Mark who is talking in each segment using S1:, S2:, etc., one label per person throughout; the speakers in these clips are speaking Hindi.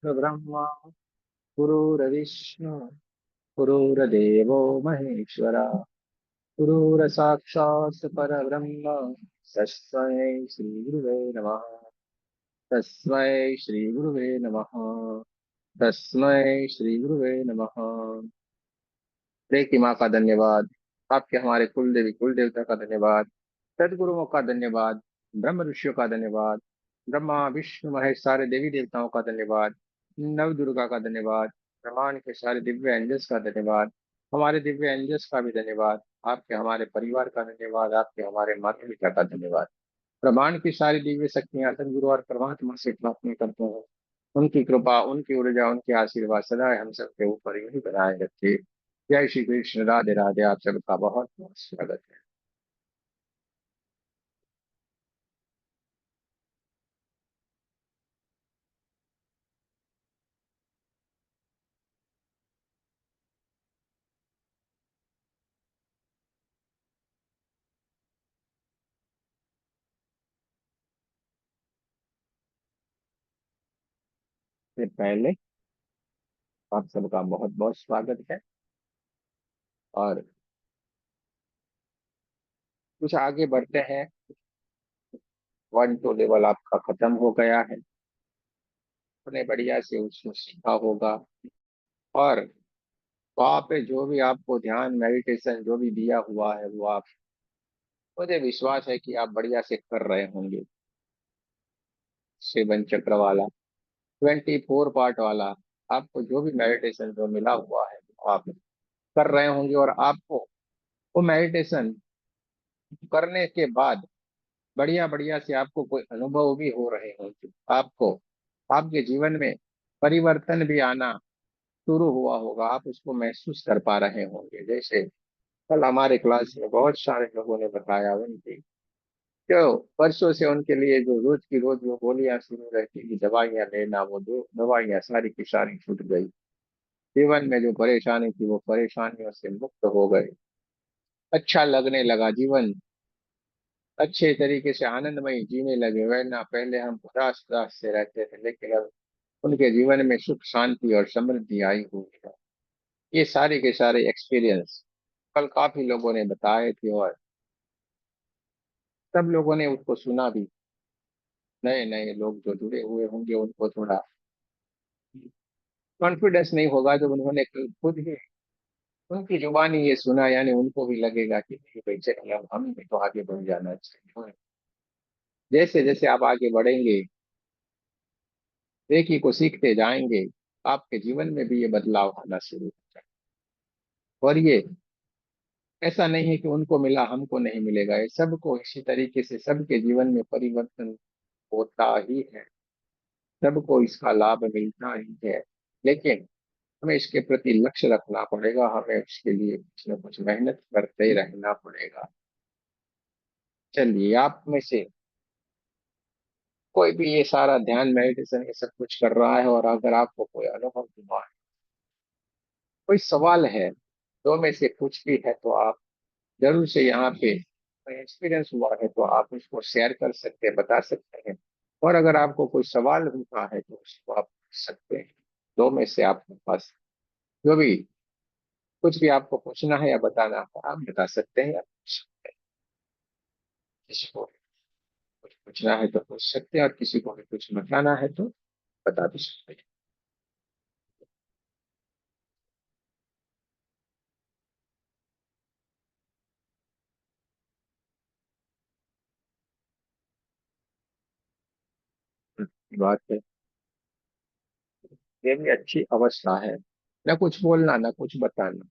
S1: ब्रह्मा गुरुर्विष्णु गुरुर्देवो महेश्वरा गुरुर्साक्षात् परब्रह्म तस्मै श्री गुरुवे नमः। तस्मै श्री गुरुवे नमः। तस्मै श्री गुरुवे नमः। हरे की माँ का धन्यवाद। आपके हमारे कुल देवी कुल देवता का धन्यवाद। सदगुरुओं का धन्यवाद। ब्रह्म ऋषियों का धन्यवाद। ब्रह्मा विष्णु महेश सारे देवी देवताओं का धन्यवाद। नव दुर्गा का धन्यवाद। ब्रह्मांड के सारे दिव्य एंजल्स का धन्यवाद। हमारे दिव्य एंजल्स का भी धन्यवाद। आपके हमारे परिवार का धन्यवाद। आपके हमारे माता पिता का धन्यवाद। ब्रह्मांड की सारी दिव्य शक्तियां सदगुरु और परमात्मा से प्रार्थना करते हैं। उनकी कृपा उनकी ऊर्जा उनके आशीर्वाद सदा हम सबके ऊपर यूं ही बनाए रखे। जय श्री कृष्ण राधे राधे। आप सबका बहुत बहुत स्वागत है। इससे पहले आप सबका बहुत बहुत स्वागत है। और कुछ आगे बढ़ते हैं। 1 2 लेवल आपका खत्म हो गया है। अपने बढ़िया से उसको सीखा होगा। और वहाँ पे जो भी आपको ध्यान मेडिटेशन जो भी दिया हुआ है वो आप, मुझे विश्वास है कि आप बढ़िया से कर रहे होंगे। सेवन चक्र वाला 24 पार्ट वाला आपको जो भी मेडिटेशन जो मिला हुआ है वो आप कर रहे होंगे। और आपको वो मेडिटेशन करने के बाद बढ़िया बढ़िया से आपको कोई अनुभव भी हो रहे होंगे। आपको आपके जीवन में परिवर्तन भी आना शुरू हुआ होगा। आप उसको महसूस कर पा रहे होंगे। जैसे कल हमारे क्लास में बहुत सारे लोगों ने बताया उनकी जो वर्षों से उनके लिए जो रोज की रोज वो गोलियां शुरू रहती थी दवाइयां लेना, वो दो दवाइयां सारी की सारी छूट गई। जीवन में जो परेशानी थी वो परेशानियों से मुक्त हो गए। अच्छा लगने लगा जीवन। अच्छे तरीके से आनंदमय जीने लगे। वरना पहले हम उदास उदास से रहते थे, लेकिन अब उनके जीवन में सुख शांति और समृद्धि आई हुई है। ये सारे के सारे एक्सपीरियंस कल काफी लोगों ने बताए थे। और सब लोगों ने उसको सुना भी। नए नए लोग जो जुड़े हुए होंगे उनको थोड़ा कॉन्फिडेंस नहीं होगा जब उन्होंने खुद ही उनकी जुबानी ये सुना, यानी उनको भी लगेगा कि नहीं भाई चलिए अब हमें भी तो आगे बढ़ जाना चाहिए। जैसे जैसे आप आगे बढ़ेंगे, एक ही को सीखते जाएंगे, आपके जीवन में भी ये बदलाव आना शुरू हो जाए। और ये ऐसा नहीं है कि उनको मिला हमको नहीं मिलेगा। ये सबको इसी तरीके से सबके जीवन में परिवर्तन होता ही है। सबको इसका लाभ मिलता ही है। लेकिन हमें इसके प्रति लक्ष्य रखना पड़ेगा। हमें उसके लिए कुछ न कुछ मेहनत करते रहना पड़ेगा। चलिए, आप में से कोई भी ये सारा ध्यान मेडिटेशन ये सब कुछ कर रहा है और अगर आपको कोई अनुभव हुआ है, कोई सवाल है, दो में से कुछ भी है, तो आप जरूर से यहाँ पे एक्सपीरियंस हुआ है तो आप उसको शेयर कर सकते हैं, बता सकते हैं। और अगर आपको कोई सवाल होता है तो उसको आप पूछ सकते हैं। दो में से आपके पास जो भी कुछ भी आपको पूछना है या बताना है आप बता सकते हैं या पूछ सकते हैं। किसी को कुछ पूछना है तो पूछ सकते हैं और किसी को भी कुछ बताना है तो बता भी सकते हैं। बात है, ये भी अच्छी अवस्था है। न कुछ बोलना न कुछ बताना।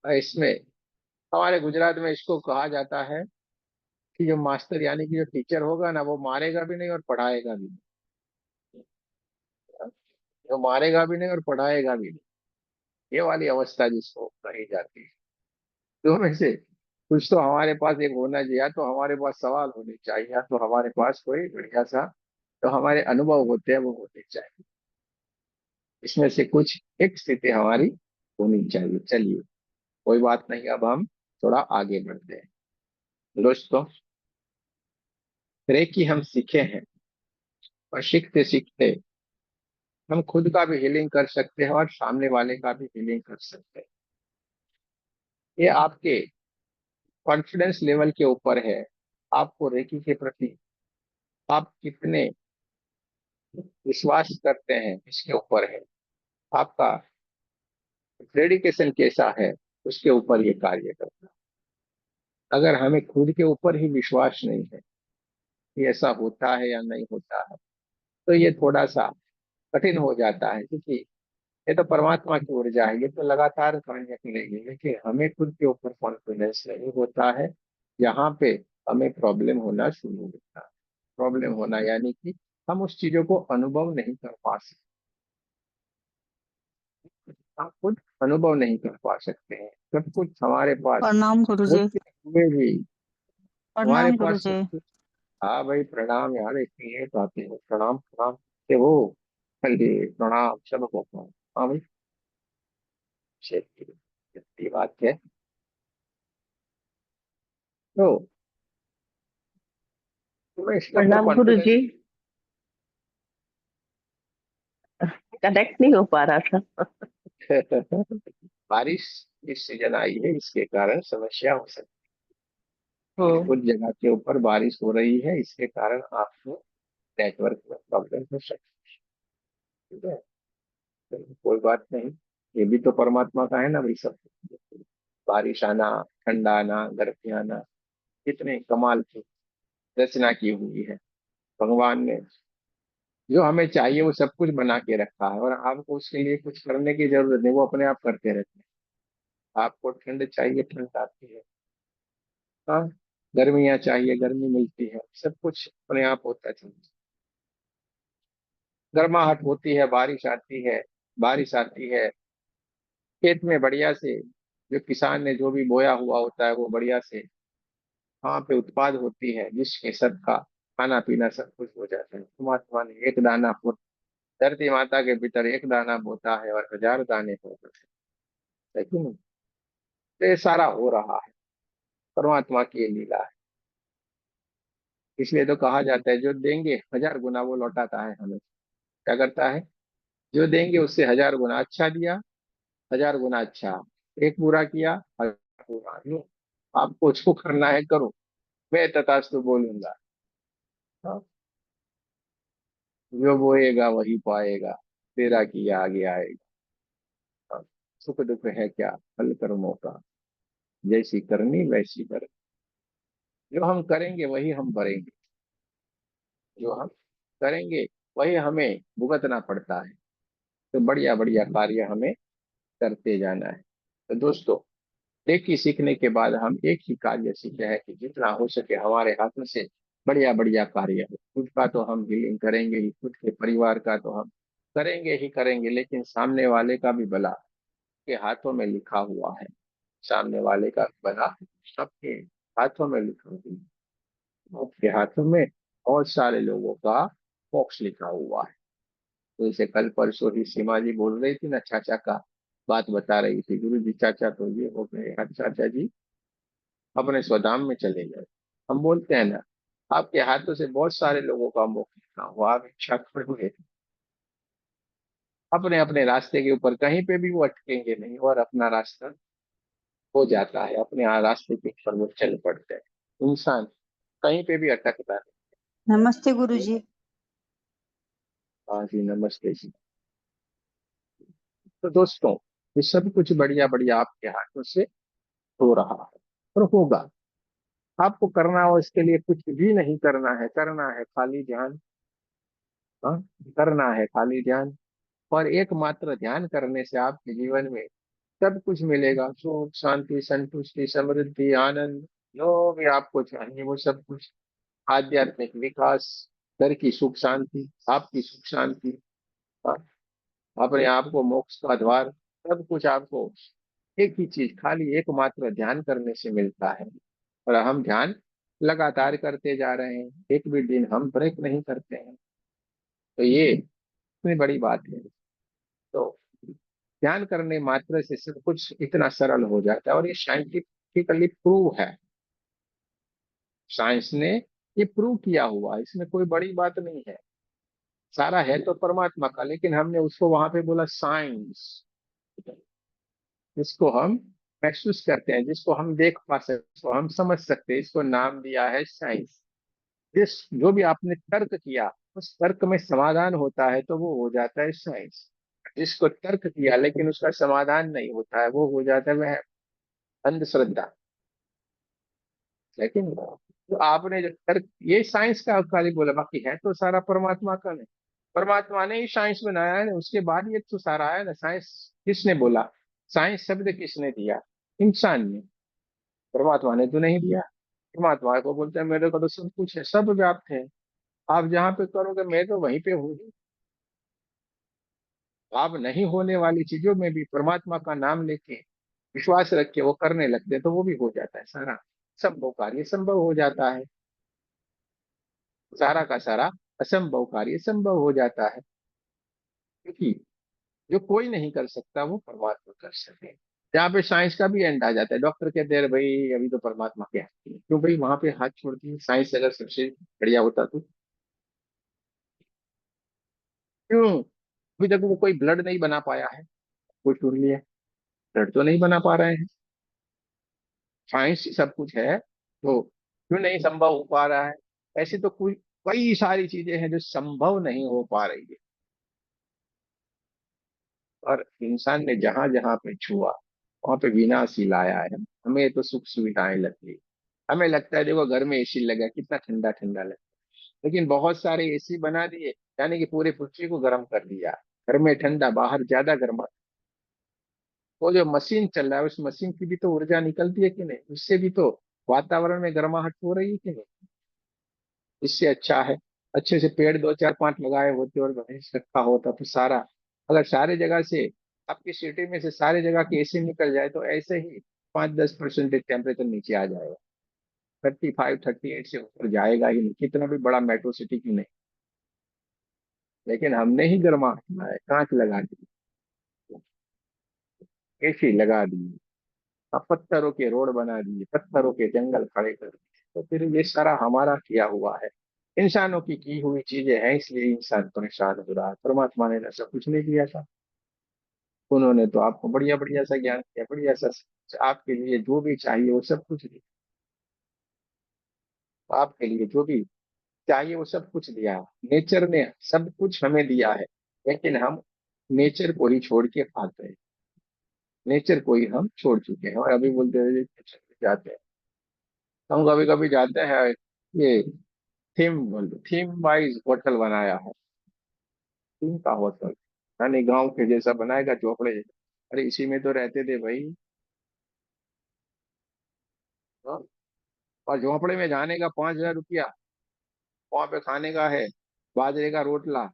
S1: और इसमें हमारे गुजरात में इसको कहा जाता है कि जो मास्टर यानी कि जो टीचर होगा ना वो मारेगा भी नहीं और पढ़ाएगा भी नहीं। जो मारेगा भी नहीं और पढ़ाएगा भी नहीं, ये वाली अवस्था जिसको कही जाती है। तो में से कुछ तो हमारे पास एक होना चाहिए। या तो हमारे पास सवाल होने चाहिए या तो हमारे पास कोई बढ़िया सा तो हमारे अनुभव होते हैं वो होने चाहिए। इसमें से कुछ एक स्थिति हमारी होनी चाहिए। चलिए, कोई बात नहीं। अब हम थोड़ा आगे बढ़ते हैं दोस्तों। रेकी हम सीखे हैं और सीखते सीखते हम खुद का भी हीलिंग कर सकते हैं और सामने वाले का भी हीलिंग कर सकते हैं। ये आपके कॉन्फिडेंस लेवल के ऊपर है, आपको रेकी के प्रति आप कितने विश्वास करते हैं इसके ऊपर है, आपका डेडिकेशन कैसा है उसके ऊपर ये कार्य करता है। अगर हमें खुद के ऊपर ही विश्वास नहीं है कि ऐसा होता है या नहीं होता है, तो ये थोड़ा सा कठिन हो जाता है, क्योंकि ये तो परमात्मा की ऊर्जा है, ये तो लगातार कार्य करेगी, लेकिन हमें खुद के ऊपर कॉन्फिडेंस नहीं होता है। यहाँ पे हमें प्रॉब्लम होना शुरू होता है। प्रॉब्लम होना यानी कि हम उस चीजों को अनुभव नहीं कर पा सकते, हम खुद अनुभव नहीं कर पा सकते हैं। सब कुछ हमारे पास
S2: प्रणाम गुरुजी।
S1: होते हुए भी हमारे
S2: प्रणाम
S1: पास सब
S2: गुरुजी।
S1: कुछ। हाँ भाई प्रणाम यार, इतनी लेट आते हो, प्रणाम प्रणाम से हो। चलिए प्रणाम, चलो प्रणाम। हाँ भाई, चलिए, इतनी बात है। तो तुम्हें इसके ऊपर
S2: प्रणाम
S1: कॉन्फिडेंस।
S2: गुरुजी। कनेक्ट नहीं हो पा रहा था।
S1: बारिश इस सीजन आई है, इसके कारण समस्या हो सकती है।
S2: हम्म।
S1: कुछ जगह के ऊपर बारिश हो रही है, इसके कारण आपको नेटवर्क में प्रॉब्लम हो सकती है। ठीक है, तो कोई बात नहीं, ये भी तो परमात्मा का है ना भाई सब। बारिश आना, ठंडा आना, गर्मी आना, कितने कमाल की रचना की हुई है भगवान ने। जो हमें चाहिए वो सब कुछ बना के रखा है, और आपको उसके लिए कुछ करने की जरूरत नहीं, वो अपने आप करते रहते हैं। आपको ठंड चाहिए, ठंड आती है। हाँ, गर्मियाँ चाहिए, गर्मी मिलती है, सब कुछ अपने आप होता है। गर्माहट होती है, बारिश आती है, बारिश आती है, खेत में बढ़िया से जो किसान ने जो भी बोया हुआ होता है वो बढ़िया से वहां पे उत्पाद होती है, जिसके सबका खाना पीना सब कुछ हो जाता है। परमात्मा ने एक दाना धरती माता के भीतर एक दाना बोता है और हजार दाने होते हैं, है कि नहीं? तो ये सारा हो रहा है, परमात्मा की ये लीला है। इसलिए तो कहा जाता है जो देंगे हजार गुना वो लौटाता है हमें। क्या करता है? जो देंगे उससे हजार गुना अच्छा दिया, हजार गुना अच्छा। एक बुरा किया, हजार बुरा। लो, आपको जो करना है करो, मैं तथास्तु बोलूंगा। हाँ, जो बोएगा वही पाएगा, तेरा किया आगे आएगा। हाँ, सुख दुख है क्या, फल कर्मों का, जैसी करनी वैसी कर। जो हम करेंगे वही हम भरेंगे, जो हम करेंगे वही हमें भुगतना पड़ता है। तो बढ़िया बढ़िया कार्य हमें करते जाना है। तो दोस्तों, एक ही सीखने के बाद हम एक ही कार्य सीखे हैं कि जितना हो सके हमारे हाथों से बढ़िया बढ़िया कार्य हो। खुद का तो हम हीलिंग करेंगे ही, खुद के परिवार का तो हम करेंगे ही करेंगे, लेकिन सामने वाले का भी भला के हाथों में लिखा हुआ है। सामने वाले का भला सबके हाथों में लिखा हुआ है। आपके हाथों में बहुत सारे लोगों का मोक्ष लिखा हुआ है। तो जैसे कल परसों ही सीमा जी बोल रही थी ना, चाचा का बात बता रही थी, गुरु जी चाचा तो ये हो गए, हाँ चाचा जी अपने स्वधाम में चले गए। हम बोलते हैं ना, आपके हाथों से बहुत सारे लोगों का मुख लिखा हुआ, आप इच्छा करोगे अपने अपने रास्ते के ऊपर कहीं पे भी वो अटकेंगे नहीं, और अपना रास्ता हो जाता है, अपने रास्ते के ऊपर वो चल पड़ते हैं। इंसान कहीं पे भी अटकता
S2: नमस्ते
S1: नहीं।
S2: गुरुजी।
S1: हाँ जी, नमस्ते जी। तो दोस्तों, ये सब कुछ बढ़िया बढ़िया आपके हाथों से हो रहा है और होगा। आपको करना हो इसके लिए कुछ भी नहीं करना है, करना है खाली ध्यान। हाँ, करना है खाली ध्यान। और एकमात्र ध्यान करने से आपके जीवन में सब कुछ मिलेगा, सुख शांति संतुष्टि समृद्धि आनंद, जो भी आपको चाहिए वो सब कुछ। आध्यात्मिक विकास, घर की सुख शांति, आपकी सुख शांति, हाँ, अपने आप को मोक्ष का द्वार, सब कुछ आपको एक ही चीज खाली एकमात्र ध्यान करने से मिलता है। और हम ध्यान लगातार करते जा रहे हैं, एक भी दिन हम ब्रेक नहीं करते हैं। तो ये इतनी बड़ी बात है। तो ध्यान करने मात्र से सब कुछ इतना सरल हो जाता है, और ये साइंटिफिकली प्रूव है। साइंस ने ये प्रूव किया हुआ है, इसमें कोई बड़ी बात नहीं है। सारा है तो परमात्मा का, लेकिन हमने उसको वहां पे बोला साइंस, जिसको हम महसूस करते हैं, जिसको हम देख पा सकते, जिसको हम समझ सकते हैं, इसको नाम दिया है साइंस। जिस जो भी आपने तर्क किया, उस तर्क में समाधान होता है तो वो हो जाता है साइंस। जिसको तर्क किया लेकिन उसका समाधान नहीं होता है, वो हो जाता है वह अंधश्रद्धा। लेकिन तो आपने जो तर्क, ये साइंस का खाली बोला, बाकी है तो सारा परमात्मा का। नहीं, परमात्मा ने ही साइंस बनाया है ना, उसके बाद ये तो सारा है ना। साइंस किसने बोला? साइंस शब्द किसने दिया? इंसान ने। परमात्मा ने तो नहीं दिया। परमात्मा को बोलते हैं मेरे को तो सब कुछ है, सब व्याप्त है। आप जहाँ पे करोगे मैं तो वहीं पे हूँ ही। आप नहीं होने वाली चीजों में भी परमात्मा का नाम लेके, विश्वास रख के वो करने लगते हैं तो वो भी हो जाता है सारा। संभव कार्य संभव हो जाता है, सारा का सारा असंभव कार्य संभव हो जाता है। क्योंकि जो कोई नहीं कर सकता वो परमात्मा कर सकते हैं। यहाँ पे साइंस का भी एंड आ जाता है। डॉक्टर कहते हैं भाई अभी तो परमात्मा के हाथ में है। क्यों भाई वहां पे हाथ छोड़ती है साइंस? अगर सबसे बढ़िया होता तो क्यों अभी तक वो कोई ब्लड नहीं बना पाया है? कोई सुन लिया, ब्लड तो नहीं बना पा रहे हैं। साइंस ही सब कुछ है तो क्यों नहीं संभव हो पा रहा है? ऐसी तो कोई कई सारी चीजें हैं जो संभव नहीं हो पा रही है। और इंसान ने जहां जहां पे छुआ वहां पे विनाश ही लाया है। हमें तो सुख सुविधाएं लगती, हमें लगता है देखो घर में एसी लगा कितना ठंडा ठंडा लगता है, लेकिन बहुत सारे एसी बना दिए, यानी कि पूरे पृथ्वी को गर्म कर दिया। घर में ठंडा, बाहर ज्यादा गर्म। वो जो मशीन चल रहा है उस मशीन की भी तो ऊर्जा निकलती है कि नहीं? उससे भी तो वातावरण में गर्माहट हो रही है कि नहीं? इससे अच्छा है अच्छे से पेड़ दो चार पांच लगाए होते और भैंस रखा होता तो सारा, अगर सारे जगह से, आपकी सिटी में से सारे जगह के एसी निकल जाए तो ऐसे ही 5-10% टेम्परेचर नीचे आ जाएगा। 35-38 से ऊपर जाएगा ही नहीं, कितना भी बड़ा मेट्रो सिटी की नहीं। लेकिन हमने ही गर्मा है, कांच लगा दी, एसी लगा दी, अब पत्थरों के रोड बना दिए, पत्थरों के जंगल खड़े कर दिए, तो फिर ये सारा हमारा किया हुआ है। इंसानों की हुई चीजें हैं, इसलिए इंसान परेशान हो रहा है। परमात्मा ने ऐसा कुछ नहीं किया था। उन्होंने तो आपको बढ़िया बढ़िया सा ज्ञान दिया, बढ़िया सा आपके लिए जो भी चाहिए वो सब कुछ दिया। आपके लिए जो भी चाहिए वो सब कुछ दिया। नेचर ने सब कुछ हमें दिया है, लेकिन हम नेचर को ही छोड़ के खाते हैं। नेचर को ही हम छोड़ चुके हैं और अभी बोलते हैं ये नेचर पे जाते हैं। हम कभी कभी जाते हैं, ये थीम वाइज होटल बनाया है। थीम का होटल, यानी गांव के जैसा बनाएगा, झोपड़े जैसा। अरे इसी में तो रहते थे भाई। हाँ? और झोपड़े में जाने का 5,000 रुपया, वहां पे खाने का है बाजरे का रोटला,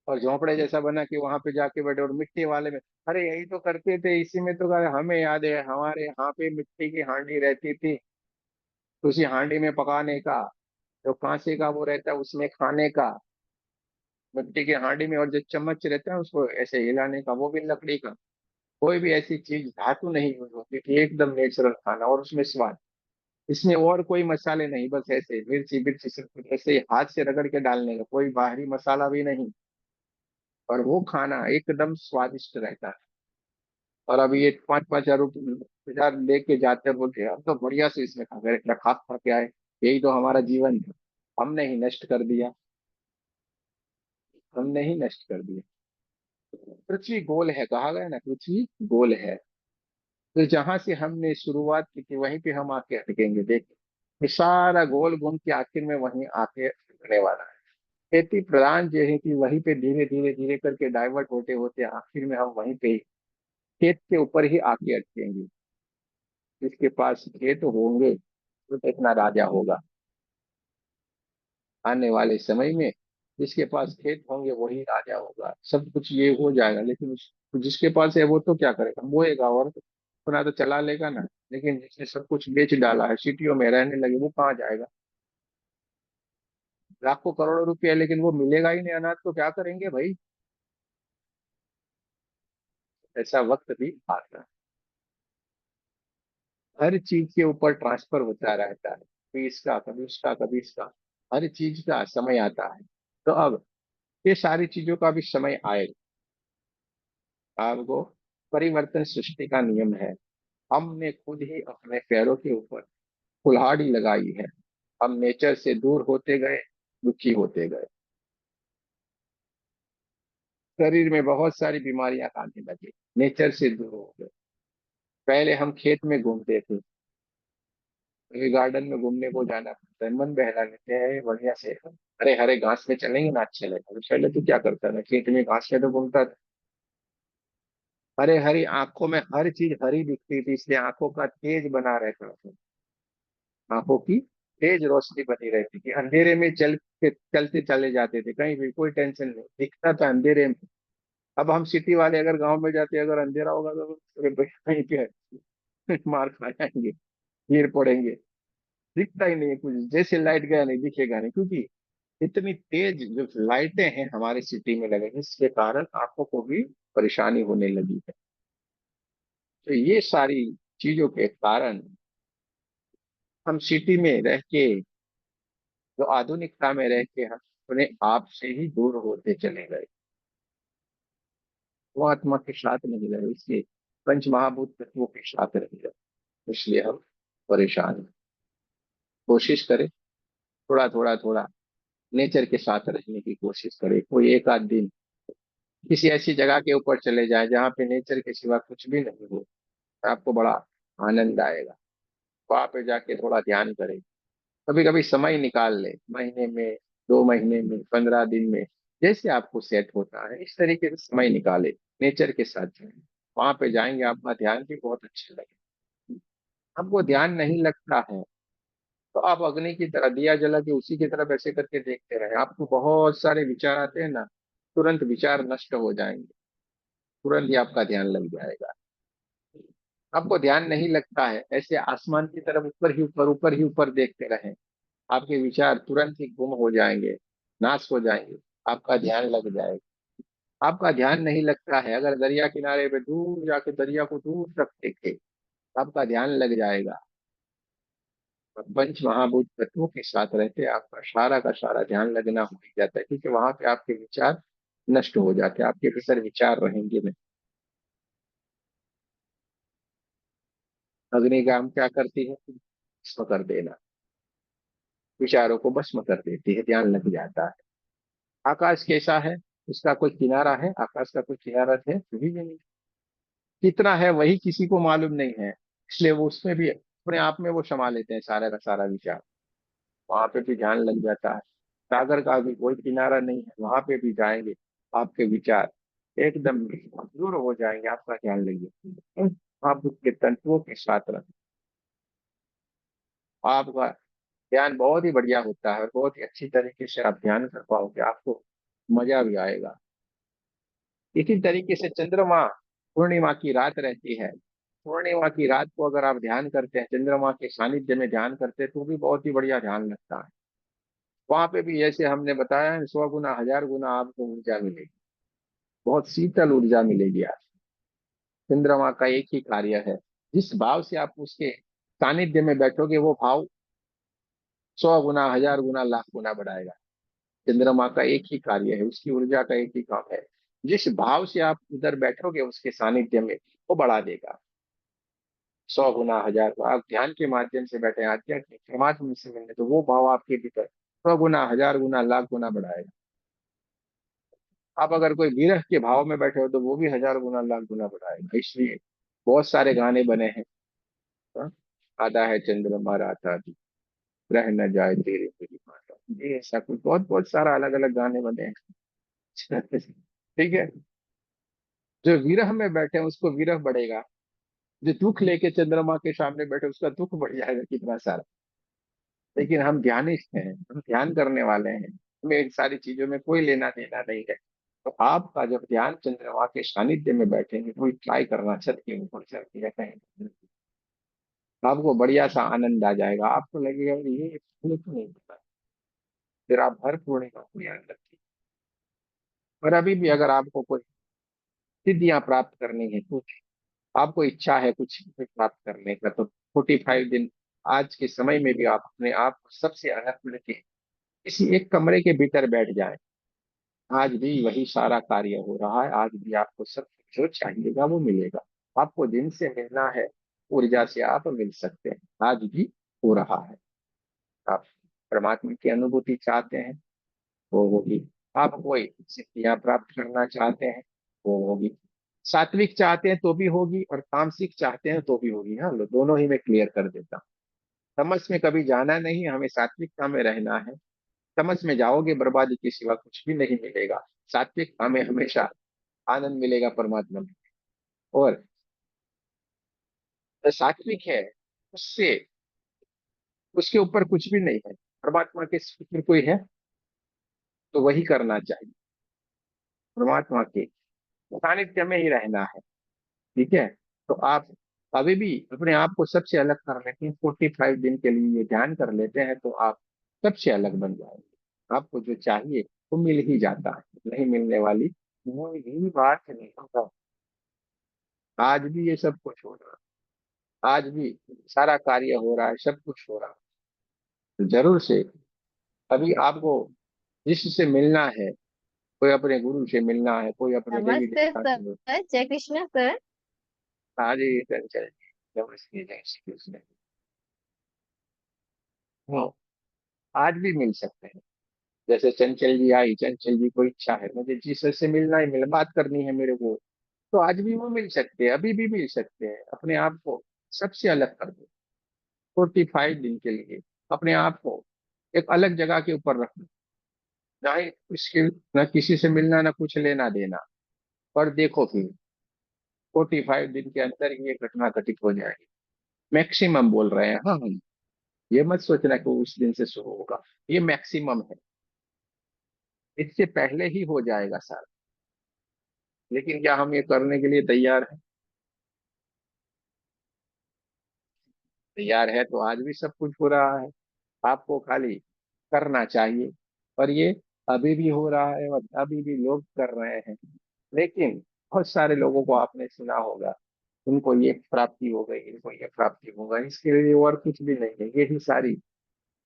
S1: और झोपड़े जैसा बना के वहां पे जाके बैठे और मिट्टी वाले में। अरे यही तो करते थे, इसी में तो हमें याद है हमारे यहाँ पे मिट्टी की हांडी रहती थी, तो उसी हांडी में पकाने का, जो कांसे का वो रहता है उसमें खाने का, मिट्टी की हांडी में। और जो चम्मच रहता है उसको ऐसे हिलाने का, वो भी लकड़ी का। कोई भी ऐसी चीज धातु नहीं यूज होती थी, एकदम नेचुरल खाना और उसमें स्वाद। इसमें और कोई मसाले नहीं, बस ऐसे मिर्ची मिर्ची सिर्फ कुछ ऐसे ही हाथ से रगड़ के डालने का, कोई बाहरी मसाला भी नहीं। और वो खाना एकदम स्वादिष्ट रहता है। और अभी ये 5-5 हजार लेके जाते हैं, बोलते हैं हम तो बढ़िया से इसमें खा गए, खा खा के आए। यही तो हमारा जीवन था, हमने ही नष्ट कर दिया। हमने ही नष्ट कर दिया। पृथ्वी गोल है, कहा गया ना, पृथ्वी गोल है। तो जहां से हमने शुरुआत की थी वहीं पे हम आके अटकेंगे। देखिए ये सारा गोल घूम के आखिर में वहीं आके अटकने वाला है। खेती प्रधान जो है कि वहीं पे धीरे धीरे धीरे करके डाइवर्ट होते होते आखिर में हम वहीं पे ही, खेत के ऊपर ही आके अटकेंगे। जिसके पास खेत होंगे वो इतना राजा होगा आने वाले समय में। जिसके पास खेत होंगे वही राजा होगा, सब कुछ ये हो जाएगा। लेकिन जिसके पास है वो तो क्या करेगा? बोएगा और अपना तो चला लेगा ना। लेकिन जिसने सब कुछ बेच डाला है, सिटियों में रहने लगे, वो कहाँ जाएगा? लाखों करोड़ों रुपया लेकिन वो मिलेगा ही नहीं अनाज, तो क्या करेंगे भाई? ऐसा वक्त भी आता है। हर चीज के ऊपर ट्रांसफर होता रहता है, कभी इसका कभी उसका कभी इसका। हर चीज का समय आता है। तो अब ये सारी चीजों का भी समय आएगा। आपको परिवर्तन सृष्टि का नियम है। हमने खुद ही अपने पैरों के ऊपर कुल्हाड़ी लगाई है। हम नेचर से दूर होते गए, दुखी होते गए, शरीर में बहुत सारी बीमारियां आने लगी, नेचर से दूर हो गए। पहले हम खेत में घूमते थे, अभी गार्डन में घूमने को जाना पड़ता है, मन बहला लेते हैं बढ़िया से। हरे हरे घास में चलेंगे ना, अच्छा लगेगा। तो पहले तो क्या करता था, खेत में घास में तो घूमता था। हरे हरी आंखों में हर चीज हरी दिखती थी, इसलिए आंखों का तेज बना रहता था। आंखों की तेज रोशनी बनी रहती थी, अंधेरे में चलते चले जाते थे, कहीं भी कोई टेंशन नहीं, दिखता था अंधेरे में। अब हम सिटी वाले अगर गांव में जाते, अगर अंधेरा होगा तो अरे भाई कहीं पे मार खा जाएंगे, गिर पड़ेंगे। दिखता ही नहीं है कुछ, जैसे लाइट गया नहीं दिखेगा नहीं, क्योंकि इतनी तेज जो लाइटें हैं हमारे सिटी में लगे हैं, इसके कारण आंखों को भी परेशानी होने लगी है। तो ये सारी चीजों के कारण हम सिटी में रह के, जो आधुनिकता में रह के हम अपने आप से ही दूर होते चले गए, वो आत्मा के साथ नहीं रहे, इसलिए पंच महाभूत तत्वों के साथ रह गए, इसलिए हम परेशान हैं। कोशिश करें, थोड़ा थोड़ा थोड़ा नेचर के साथ रहने की कोशिश करें। कोई एक आध दिन किसी ऐसी जगह के ऊपर चले जाए जहाँ पे नेचर के सिवा कुछ भी नहीं हो, आपको बड़ा आनंद आएगा। वहां पे जाके थोड़ा ध्यान करें, कभी कभी समय निकाल ले, महीने में, 2 महीने में, 15 दिन में, जैसे आपको सेट होता है इस तरीके से समय निकाले, नेचर के साथ जाएं। वहां पे जाएंगे आपका ध्यान भी बहुत अच्छा लगेगा। आपको ध्यान नहीं लगता है तो आप अग्नि की तरह दिया जला के उसी की तरफ ऐसे करके देखते रहे, आपको बहुत सारे विचार आते हैं ना, तुरंत विचार नष्ट हो जाएंगे, तुरंत ही आपका ध्यान लग जाएगा। आपको ध्यान नहीं लगता है, ऐसे आसमान की तरफ ऊपर ही ऊपर देखते रहें, आपके विचार तुरंत ही गुम हो जाएंगे, नाश हो जाएंगे, आपका ध्यान लग जाएगा। आपका ध्यान नहीं लगता है, अगर दरिया किनारे पे दूर जाके दरिया को दूर तक देखे, आपका ध्यान लग जाएगा। और पंच महाभूत तत्वों के साथ रहते आपका सारा का सारा ध्यान लगना हो ही जाता है, क्योंकि वहां पे आपके विचार नष्ट हो जाते हैं, आपके भीतर विचार रहेंगे नहीं। अग्नि काम क्या करती है, भस्म कर देना, विचारों को भस्म कर देती है, ध्यान लग जाता है। आकाश कैसा है, उसका कोई किनारा है, आकाश का कोई किनारा है भी नहीं, कितना है वही किसी को मालूम नहीं है, इसलिए वो उसमें भी अपने आप में वो समा लेते हैं सारा का सारा विचार, वहां पे भी ध्यान लग जाता है। सागर का भी कोई किनारा नहीं है, वहां पे भी जाएंगे, आपके विचार एकदम दूर हो जाएंगे, आपका ध्यान लग जाएगा। आप उसके तंतुओं के साथ रखें, आपका ध्यान बहुत ही बढ़िया होता है और बहुत ही अच्छी तरीके से आप ध्यान कर पाओगे, आपको मजा भी आएगा। इसी तरीके से चंद्रमा, पूर्णिमा की रात रहती है, पूर्णिमा की रात को अगर आप ध्यान करते हैं, चंद्रमा के सानिध्य में ध्यान करते हैं, तो भी बहुत ही बढ़िया ध्यान लगता है। वहां पे भी जैसे हमने बताया है, 100 गुना 1000 गुना आपको ऊर्जा मिलेगी, बहुत शीतल ऊर्जा मिलेगी आपको। चंद्रमा का एक ही कार्य है, जिस भाव से आप उसके सानिध्य में बैठोगे, वो भाव 100 गुना 1000 गुना 1,00,000 गुना बढ़ाएगा। चंद्रमा का एक ही कार्य है, उसकी ऊर्जा का एक ही काम है, जिस भाव से आप उधर बैठोगे उसके सानिध्य में, वो बढ़ा देगा। 100 गुना 1000 गुना आप ध्यान के माध्यम से बैठे आध्यात्मिक परमात्मा से मिलने, तो वो भाव आपके भीतर 100 गुना 1000 गुना 1,00,000 गुना बढ़ाएगा। आप अगर कोई विरह के भाव में बैठे हो तो वो भी 1000 गुना 1,00,000 गुना बढ़ाएगा। इसलिए बहुत सारे गाने बने हैं। हाँ? आधा है चंद्रमा रात आधी, रह न जाए तेरे मेरी माता, ये ऐसा कुछ बहुत बहुत सारा अलग अलग गाने बने हैं। ठीक है, जो विरह में बैठे हैं उसको विरह बढ़ेगा, जो दुख लेके चंद्रमा के सामने बैठे उसका दुख बढ़ जाएगा कितना सारा। लेकिन हम ध्यानिष्ठ हैं, हम ध्यान करने वाले हैं, हमें इन सारी चीजों में कोई लेना देना नहीं है। तो आपका जब ध्यान चंद्रमा के सानिध्य में बैठेंगे, तो ट्राई करना, छत के ऊपर चढ़ के कहीं, आपको बढ़िया सा आनंद आ जाएगा, आपको लगेगा ये फूल क्यों नहीं पता। फिर आप हर पूर्णिमा को याद रखिए। और अभी भी अगर आपको कोई सिद्धियां प्राप्त करनी है, कुछ आपको इच्छा है कुछ प्राप्त करने का, तो 45 दिन आज के समय में भी आप अपने आप को सबसे अलग लेके किसी एक कमरे के भीतर बैठ जाए, आज भी वही सारा कार्य हो रहा है, आज भी आपको सब जो चाहिएगा वो मिलेगा। आपको दिन से मिलना है, ऊर्जा से आप मिल सकते हैं, आज भी हो रहा है। आप परमात्मा की अनुभूति चाहते हैं, वो होगी। आप कोई सिद्धियां प्राप्त करना चाहते हैं, वो होगी। सात्विक चाहते हैं तो भी होगी, और तामसिक चाहते हैं तो भी होगी। हाँ, लो, दोनों ही मैं क्लियर कर देता हूँ। तमस में कभी जाना नहीं है, हमें सात्विकता में रहना है। तमस में जाओगे, बर्बादी के सिवा कुछ भी नहीं मिलेगा। सात्विक हमें हमेशा आनंद मिलेगा परमात्मा में। और जो सात्विक है, उससे उसके ऊपर कुछ भी नहीं है। परमात्मा के ऊपर कोई है तो वही करना चाहिए। परमात्मा के सानिध्य में ही रहना है। ठीक है। तो आप अभी भी अपने आप को सबसे अलग कर लेते हैं, 45 दिन के लिए ये ध्यान कर लेते हैं, तो आप सबसे अलग बन जाएंगे। आपको जो चाहिए वो मिल ही जाता है, नहीं मिलने वाली कोई भी बात नहीं होगा। आज भी ये सब कुछ हो रहा है, आज भी सारा कार्य हो रहा है, सब कुछ हो रहा है। तो जरूर से अभी आपको जिससे मिलना है, कोई अपने गुरु से मिलना है, कोई अपने देवी
S2: नमस्ते
S1: देवता
S2: सर।
S1: से।
S2: जय कृष्ण सर।
S1: आज ये चल नमस्ते, जय श्री कृष्ण। हाँ, आज भी मिल सकते हैं। जैसे चंचल जी आई, चंचल जी को इच्छा है मुझे जीसस से मिलना ही मिल बात करनी है मेरे को, तो आज भी वो मिल सकते हैं, अभी भी मिल सकते हैं। अपने आप को सबसे अलग कर दो, 45 दिन के लिए अपने आप को एक अलग जगह के ऊपर रख दो। ना ही इसके, ना किसी से मिलना, ना कुछ लेना देना। पर देखो फिर 45 दिन के अंदर ये घटना घटित हो जाएगी। मैक्सिमम बोल रहे हैं, हाँ हम, ये मत सोचना कि उस दिन से शुरू होगा। ये मैक्सिमम है, इससे पहले ही हो जाएगा सारा। लेकिन क्या हम ये करने के लिए तैयार हैं? तैयार है तो आज भी सब कुछ हो रहा है। आपको खाली करना चाहिए। और ये अभी भी हो रहा है, और अभी भी लोग कर रहे हैं। लेकिन बहुत सारे लोगों को आपने सुना होगा, उनको ये प्राप्ति हो गई, इनको ये प्राप्ति होगा, इसके लिए और कुछ भी नहीं है, यही सारी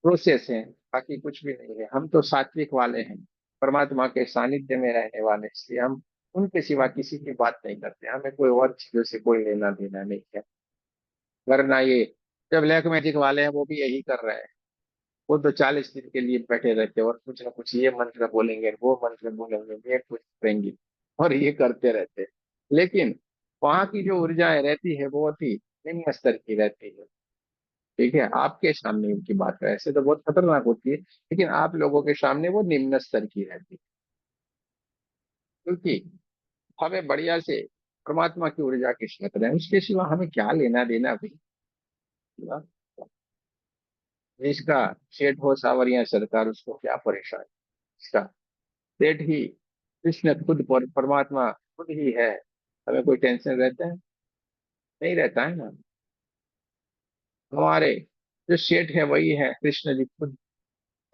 S1: प्रोसेस है। बाकी कुछ भी नहीं है। हम तो सात्विक वाले हैं, परमात्मा के सानिध्य में रहने वाले, इसलिए हम उनके सिवा किसी की बात नहीं करते। हमें कोई और चीजों से कोई लेना देना नहीं है। वरना ये जो ब्लैक मैजिक वाले हैं वो भी यही कर रहे हैं। वो तो 40 दिन के लिए बैठे रहते हैं, और कुछ ना कुछ ये मंत्र बोलेंगे, वो मंत्र बोलेंगे, ये कुछ करेंगे, और ये करते रहते हैं। लेकिन वहां की जो ऊर्जाएं रहती है वो बहुत ही निम्न स्तर की रहती है। ठीक है, आपके सामने उनकी बात है, ऐसे तो बहुत खतरनाक होती है, लेकिन आप लोगों के सामने वो निम्न स्तर की रहती है। क्योंकि हमें बढ़िया से परमात्मा की ऊर्जा के साथ रहे, उसके सिवा हमें क्या लेना देना भी। जिसका सेठ हो सावरिया सरकार, उसको क्या परेशानी। इसका सेठ ही कृष्ण खुद, परमात्मा खुद ही है। हमें कोई टेंशन रहता है? नहीं रहता है ना। हमारे जो सेठ है वही है कृष्ण जी खुद।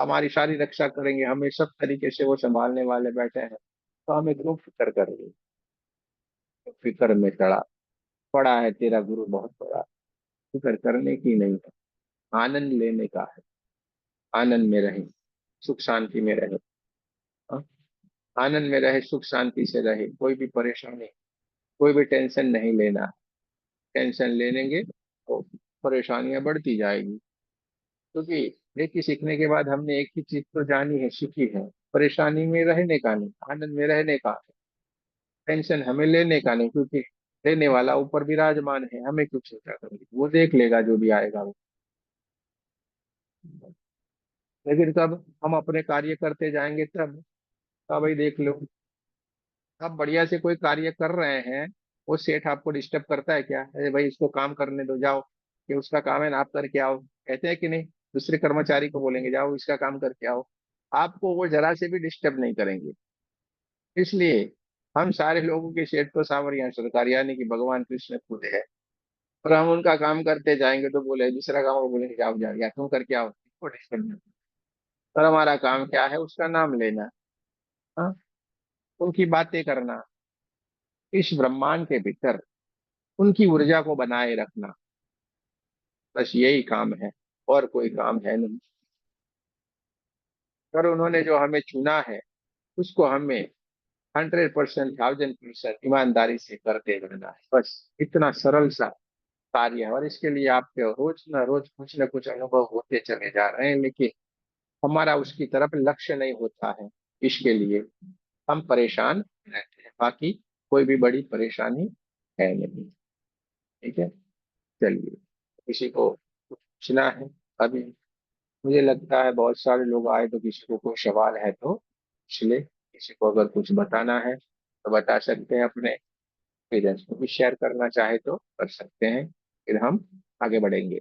S1: हमारी सारी रक्षा करेंगे, हमें सब तरीके से वो संभालने वाले बैठे हैं। तो हमें क्यों फिक्र करेंगे? फिक्र में चढ़ा पड़ा है तेरा गुरु बहुत बड़ा। फिक्र करने की नहीं है, आनंद लेने का है। आनंद में रहे, सुख शांति में रहे। हाँ? आनंद में रहे, सुख शांति से रहे, कोई भी परेशानी, कोई भी टेंशन नहीं लेना। टेंशन ले लेंगे तो परेशानियां बढ़ती जाएगी। क्योंकि रेकी सीखने के बाद हमने एक ही चीज तो जानी है, सीखी है, परेशानी में रहने का नहीं, आनंद में रहने का है। टेंशन हमें लेने का नहीं, क्योंकि लेने वाला ऊपर विराजमान है, हमें क्यों चिंता करनी, वो देख लेगा जो भी आएगा वो। लेकिन कब हम अपने कार्य करते जाएंगे तब, भाई देख लो, आप बढ़िया से कोई कार्य कर रहे हैं, वो सेठ आपको डिस्टर्ब करता है क्या? अरे भाई इसको काम करने दो, जाओ, कि उसका काम है ना, आप करके आओ, कहते हैं कि नहीं? दूसरे कर्मचारी को बोलेंगे जाओ इसका काम करके आओ। आपको वो जरा से भी डिस्टर्ब नहीं करेंगे। इसलिए हम सारे लोगों के सेठ तो सामरिया सरकार, यानी कि भगवान कृष्ण खुद है। और हम उनका काम करते जाएंगे तो बोले दूसरा काम, वो बोलेंगे जाओ जाओ या तुम करके आओ, इसको डिस्टर्ब नहीं। और हमारा काम क्या है? उसका नाम लेना। हाँ, उनकी बातें करना, इस ब्रह्मांड के भीतर उनकी ऊर्जा को बनाए रखना, बस यही काम है, और कोई काम है नहीं। पर उन्होंने जो हमें चुना है, उसको हमें 100%, 1000% ईमानदारी से करते रहना है। बस इतना सरल सा कार्य है, और इसके लिए आपके रोज ना रोज कुछ ना कुछ अनुभव होते चले जा रहे हैं, लेकिन हमारा उसकी तरफ लक्ष्य नहीं होता है। इसके लिए हम परेशान रहते हैं, बाकी कोई भी बड़ी परेशानी है नहीं। ठीक है, चलिए, किसी को कुछ पूछना है अभी? मुझे लगता है बहुत सारे लोग आए, तो किसी को कोई सवाल है तो पूछ ले। किसी को अगर कुछ बताना है तो बता सकते हैं, अपने एक्सपीरियंस को भी शेयर करना चाहे तो कर सकते हैं, फिर हम आगे बढ़ेंगे।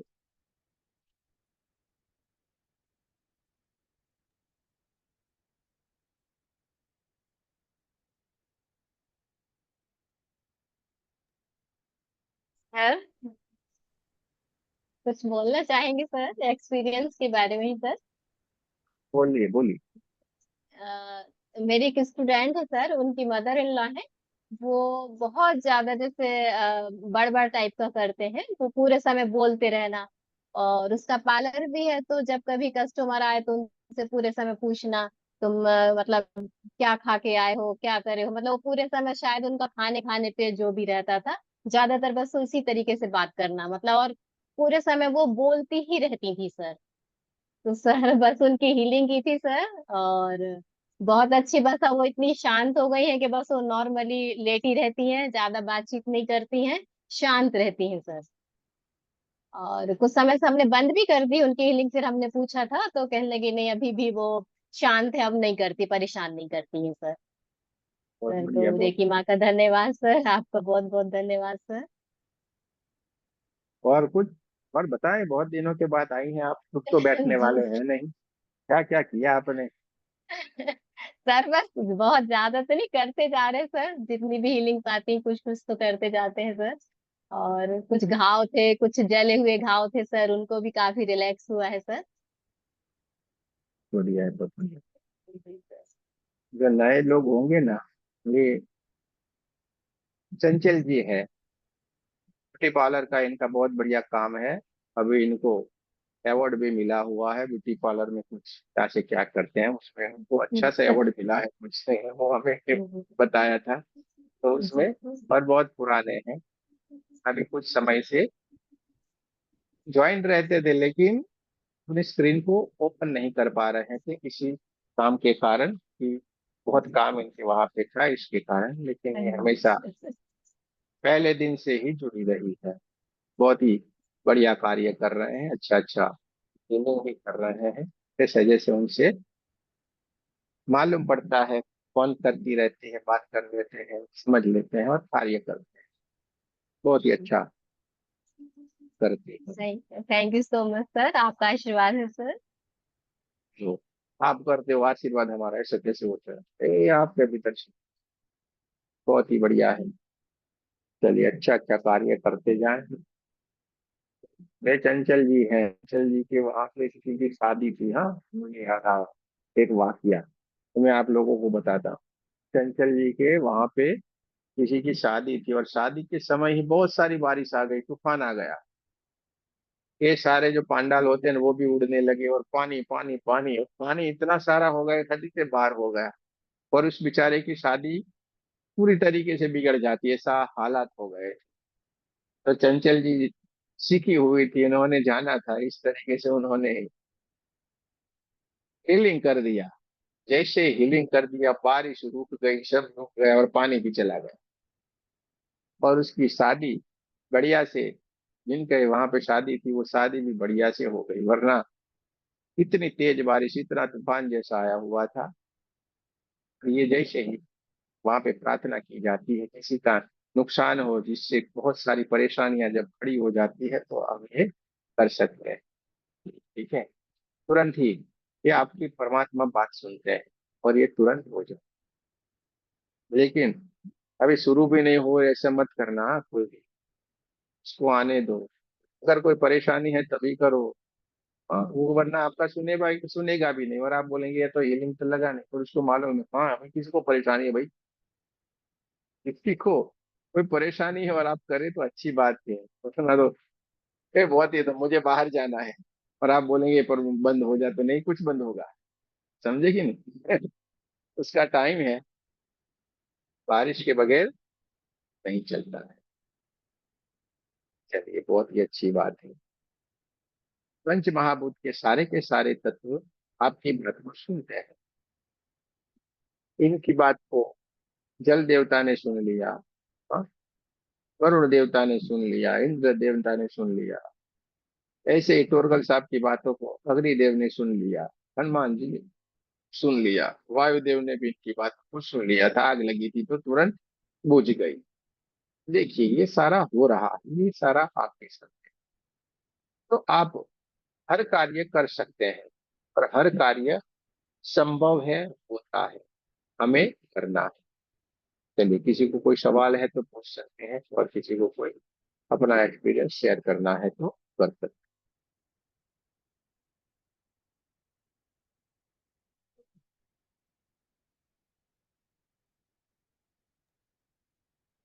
S3: सर कुछ बोलना चाहेंगे सर एक्सपीरियंस के बारे में ही सर?
S1: बोलिए बोलिए।
S3: मेरी एक स्टूडेंट है सर, उनकी मदर इन लॉ है। वो बहुत ज्यादा जैसे बड़बड़ टाइप का करते हैं, वो पूरे समय बोलते रहना। और उसका पार्लर भी है, तो जब कभी कस्टमर आए तो उनसे पूरे समय पूछना, तुम मतलब क्या खा के आए हो, क्या करे हो, मतलब वो पूरे समय शायद उनका खाने खाने पे जो भी रहता था, ज्यादातर बस उसी तरीके से बात करना मतलब। और पूरे समय वो बोलती ही रहती थी सर। तो सर बस उनकी हीलिंग की थी सर। और बहुत अच्छी, बस अब वो इतनी शांत हो गई है कि बस वो नॉर्मली लेटी रहती हैं, ज्यादा बातचीत नहीं करती हैं, शांत रहती हैं सर। और कुछ समय से हमने बंद भी कर दी उनकी हीलिंग, फिर हमने पूछा था तो कहने लगी नहीं अभी भी वो शांत है, अब नहीं करती, परेशान नहीं करती है सर।
S1: बहुत
S3: सर
S1: बढ़िया,
S3: तो
S1: बहुत
S3: रेकी माँ का धन्यवाद सर, आपका बहुत बहुत धन्यवाद सर।
S1: और कुछ और बताएं, बहुत दिनों के बाद आई हैं आप, चुप तो बैठने वाले
S3: जी
S1: हैं नहीं। क्या क्या किया आपने?
S3: सर बस बहुत ज्यादा तो नहीं करते जा रहे सर, जितनी भी हीलिंग पाती कुछ कुछ तो करते जाते हैं सर। और कुछ घाव थे, कुछ जले हुए घाव थे सर, उनको भी काफी रिलैक्स हुआ है सर।
S1: बढ़िया है, बहुत बढ़िया। जो नए लोग होंगे ना, ये चंचल जी है, ब्यूटी पार्लर का इनका बहुत बढ़िया काम है। अभी इनको अवार्ड भी मिला हुआ है ब्यूटी पार्लर में, कुछ क्या से क्या करते हैं उसमें उनको अच्छा से अवार्ड मिला है मुझसे, वो हमें बताया था। तो
S3: जी
S1: उसमें, और बहुत पुराने हैं, अभी कुछ समय से ज्वाइन रहते थे, लेकिन अपने स्क्रीन को ओपन नहीं कर पा रहे थे किसी काम के कारण, कि बहुत काम इनके वहां पे था इसके कारण, लेकिन ये हमेशा पहले दिन से ही जुड़ी रही है। बहुत ही बढ़िया कार्य कर रहे हैं, अच्छा अच्छा ट्रेनिंग भी कर रहे हैं। जैसे जैसे उनसे मालूम पड़ता है, कौन करती रहती है, बात कर लेते हैं, समझ लेते हैं और कार्य करते हैं। बहुत ही अच्छा करती है।
S3: सही, thank you so much sir, आपका आशीर्वाद है सर।
S1: जो आप करते हो, आशीर्वाद हमारा ऐसे कैसे होता है, आपके भीतर से बहुत ही बढ़िया है। चलिए, अच्छा अच्छा कार्य करते जाएं। वे चंचल जी हैं, चंचल जी के वहां पे किसी की शादी थी, हाँ मुझे याद आ एक वाकया, तो मैं आप लोगों को बताता हूँ। चंचल जी के वहां पे किसी की शादी थी, और शादी के समय ही बहुत सारी बारिश आ गई, तूफान आ गया। ये सारे जो पांडाल होते हैं ना, वो भी उड़ने लगे, और पानी पानी पानी पानी इतना सारा हो गया, नदी से बाहर हो गया। और उस बेचारे की शादी पूरी तरीके से बिगड़ जाती है, ऐसा हालात हो गए। तो चंचल जी सीखी हुई थी, उन्होंने जाना था, इस तरीके से उन्होंने हीलिंग कर दिया। जैसे हीलिंग कर दिया, बारिश रुक गई, सब रुक गया, और पानी भी चला गया। और उसकी शादी बढ़िया से, जिनके वहां पे शादी थी, वो शादी भी बढ़िया से हो गई, वरना इतनी तेज बारिश, इतना तूफान जैसा आया हुआ था। ये जैसे ही वहां पे प्रार्थना की जाती है, किसी का नुकसान हो, जिससे बहुत सारी परेशानियां जब खड़ी हो जाती है, तो हम ये कर सकते हैं। ठीक है, तुरंत ही ये आपकी परमात्मा बात सुनते हैं, और ये तुरंत हो जाए। लेकिन अभी शुरू भी नहीं हो, ऐसा मत करना कोई भी, इसको आने दो। अगर कोई परेशानी है तभी करो। हाँ, वो वरना आपका सुनेगा, सुनेगा भी नहीं, और आप बोलेंगे ये तो हीलिंग तो लगा नहीं, और उसको मालूम है हाँ भाई किसी को परेशानी है भाई, किसी को कोई परेशानी है और आप करें तो अच्छी बात है, तो सुना दो। बहुत ही, तो मुझे बाहर जाना है, और आप बोलेंगे पर बंद हो जाए, तो नहीं कुछ बंद होगा, समझे कि नहीं? उसका टाइम है, बारिश के बगैर नहीं चलता है। चलिए, बहुत ही अच्छी बात है। पंच महाभूत के सारे तत्व आपकी बात को सुनते हैं। इनकी बात को जल देवता ने सुन लिया, हाँ, वरुण देवता ने सुन लिया, इंद्र देवता ने सुन लिया, ऐसे ही टोरगल साहब की बातों को अग्निदेव ने सुन लिया, हनुमान जी ने सुन लिया, वायुदेव ने भी इनकी बात को सुन लिया था। आग लगी थी तो तुरंत बुझ गई। देखिए, ये सारा हो रहा है, ये सारा आपके साथ है। तो आप हर कार्य कर सकते हैं, और हर कार्य संभव है, होता है, हमें करना है। चलिए, किसी को कोई सवाल है तो पूछ सकते हैं, और किसी को कोई अपना एक्सपीरियंस शेयर करना है तो कर सकते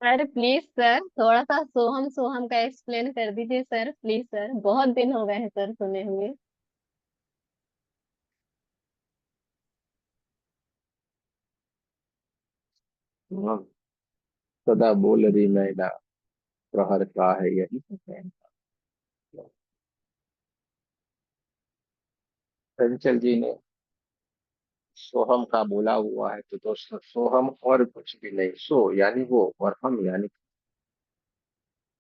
S3: अरे प्लीज सर, थोड़ा सा सोहम सोहम का एक्सप्लेन कर दीजिए सर, प्लीज सर, बहुत दिन हो गए हैं सर सुने हुए।
S1: हैं। हाँ, सदा बोल रही मैना, प्रहर का है यही तो कहना। चंचल जी ने सोहम का बोला हुआ है, तो दोस्तों सोहम और कुछ भी नहीं, सो यानी वो, और हम यानी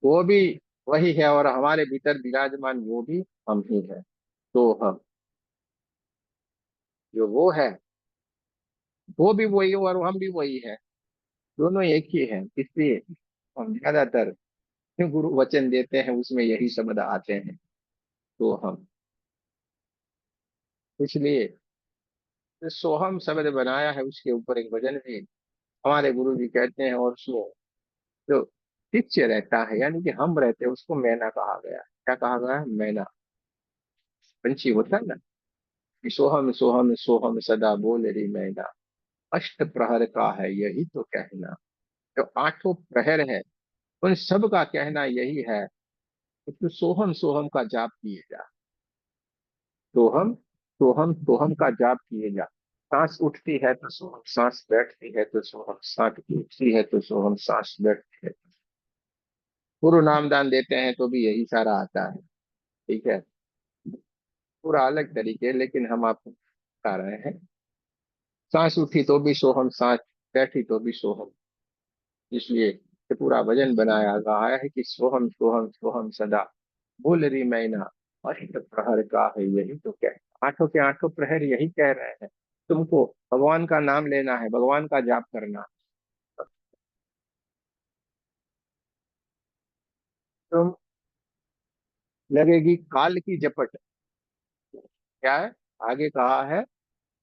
S1: वो भी वही है, और हमारे भीतर विराजमान वो भी हम ही है। तो हम, जो वो है वो भी वही है, और हम भी वही है, दोनों एक ही है। इसलिए हम ज्यादातर जो गुरु वचन देते हैं उसमें यही शब्द आते हैं, तो हम, इसलिए जो सोहम शब्द बनाया है उसके ऊपर एक भजन भी हमारे गुरु जी कहते हैं, और उसमें जो नित्य रहता है, यानी कि हम रहते हैं, उसको मैना कहा गया है। क्या कहा गया है? मैना, पंछी होता है ना, कि सोहम सोहम सोहम सदा बोल रही मैना, अष्ट प्रहर का है यही तो कहना। जो आठों प्रहर है, उन सब का कहना यही है कि तू सोहम सोहम का जाप किए जा। सोहम सोहम सोहम का जाप किए जा। सांस उठती है तो सोहम, सांस बैठती है तो सोहम, सांस उठती है तो सोहम, सांस बैठती है। गुरु नामदान देते हैं तो भी यही सारा आता है। ठीक है, पूरा अलग तरीके, लेकिन हम आपको बता रहे हैं। सांस उठी तो भी सोहम, सांस बैठी तो भी सोहम। इसलिए ये पूरा भजन बनाया गया है कि सोहम सोहम सोहम सदा बोल रही मैना, अष्ट प्रहर का है यही तो कह। आठों के आठों प्रहर यही कह रहे हैं, तुमको भगवान का नाम लेना है, भगवान का जाप करना है। तुम, लगेगी काल की झपट, क्या है, आगे कहा है,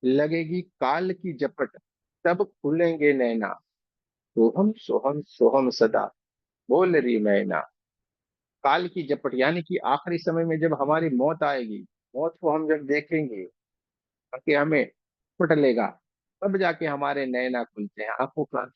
S1: लगेगी काल की झपट, तब खुलेंगे नैना, सोहम सोहम सोहम सदा बोल रही मैना। काल की झपट यानी कि आखिरी समय में जब हमारी मौत आएगी, मौत को हम जब देखेंगे, ताकि हमें फुट लेगा, तब जाके हमारे नैना खुलते हैं, आंखों का।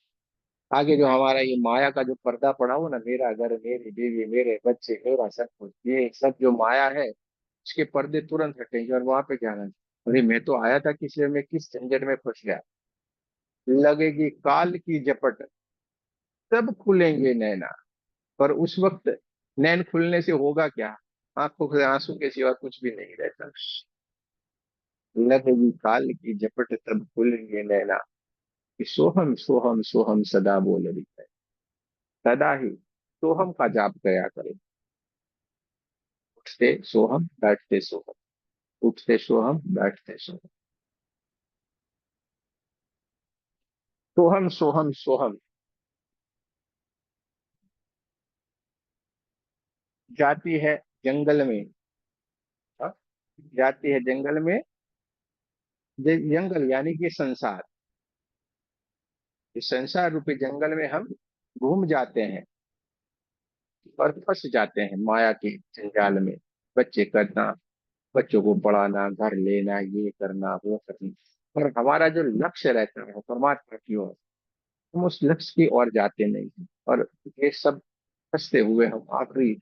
S1: आगे जो हमारा ये माया का जो पर्दा पड़ा हो ना, मेरा घर, मेरी बीवी, मेरे बच्चे, मेरा सब कुछ, ये सब जो माया है, उसके पर्दे तुरंत हटेंगे, और वहां पे क्या है, अरे मैं तो आया था किस लिए, मैं किस झंझट में फंस गया। लगेगी काल की झपट, तब खुलेंगे नैना। पर उस वक्त नैन खुलने से होगा क्या? आंखों से आंसू के सिवा कुछ भी नहीं रहता। लगेगी काल की झपट, तब खुलेंगे नैना, कि सोहम सोहम सोहम सदा बोल रही है। सदा ही सोहम का जाप करा करें। उठते सोहम, बैठते सोहम, उठते सोहम, बैठते सोहम, सोहम सोहम सोहम। जाती है जंगल में, हाँ? जाती है जंगल में, जंगल यानी कि संसार, इस संसार रूपी जंगल में हम घूम जाते हैं, और फंस जाते हैं माया के जंजाल में। बच्चे करना, बच्चों को पढ़ाना, घर लेना, ये करना, वो करना, और हमारा जो लक्ष्य रहता है परमात्मा की ओर, हम उस लक्ष्य की ओर जाते नहीं हैं। और ये सब फंसते हुए हम आखिरी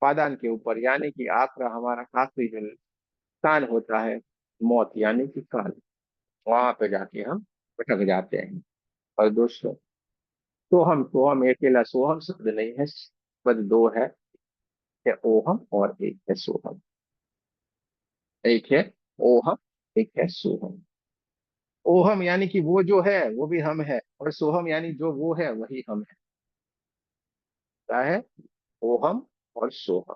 S1: पादान के ऊपर, यानी कि आखिरी हमारा आखिरी जो स्थान होता है, मौत यानी कि काल, वहां पे जाके हम भटक जाते हैं। और दोस्तों, सोहम अकेला सोहम शब्द नहीं है, शब्द दो है। एक है ओहम और एक है सोहम। एक है ओहम, एक है सोहम। ओहम यानी कि वो जो है वो भी हम है, और सोहम यानी जो वो है वही हम है। क्या है? ओहम और सोहम।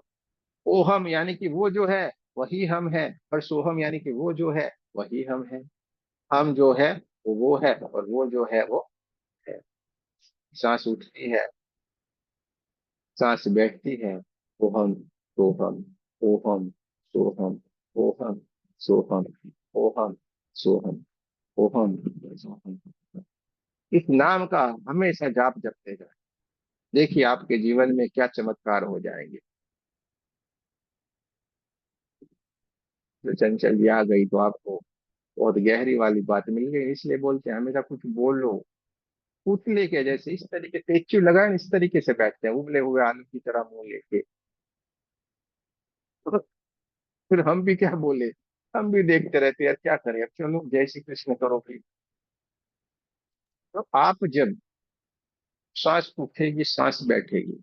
S1: ओहम यानी कि वो जो है वही हम है, और सोहम यानी कि वो जो है वही हम है। हम जो है वो है, और वो जो है वो है। सांस उठती है, सांस बैठती है, ओहम सोहम, ओहम सोहम, ओहम सोहम, ओहम सोहम, ओहम सोहम। इस नाम का हमेशा जाप जपते जाए, देखिए आपके जीवन में क्या चमत्कार हो जाएंगे। तो चंचल जी आ गई तो आपको बहुत गहरी वाली बात मिल गई, इसलिए बोलते हैं हमेशा कुछ बोलो। पुतले के जैसे इस तरीके से स्टेच्यू लगाए, इस तरीके से बैठते हैं उबले हुए आलू की तरह मुंह लेके। तो फिर हम भी क्या बोले, हम भी देखते रहते हैं यार, क्या करें, अब चलो जय श्री कृष्ण करो फिर। तो आप जब सांस उठेगी सांस बैठेगी,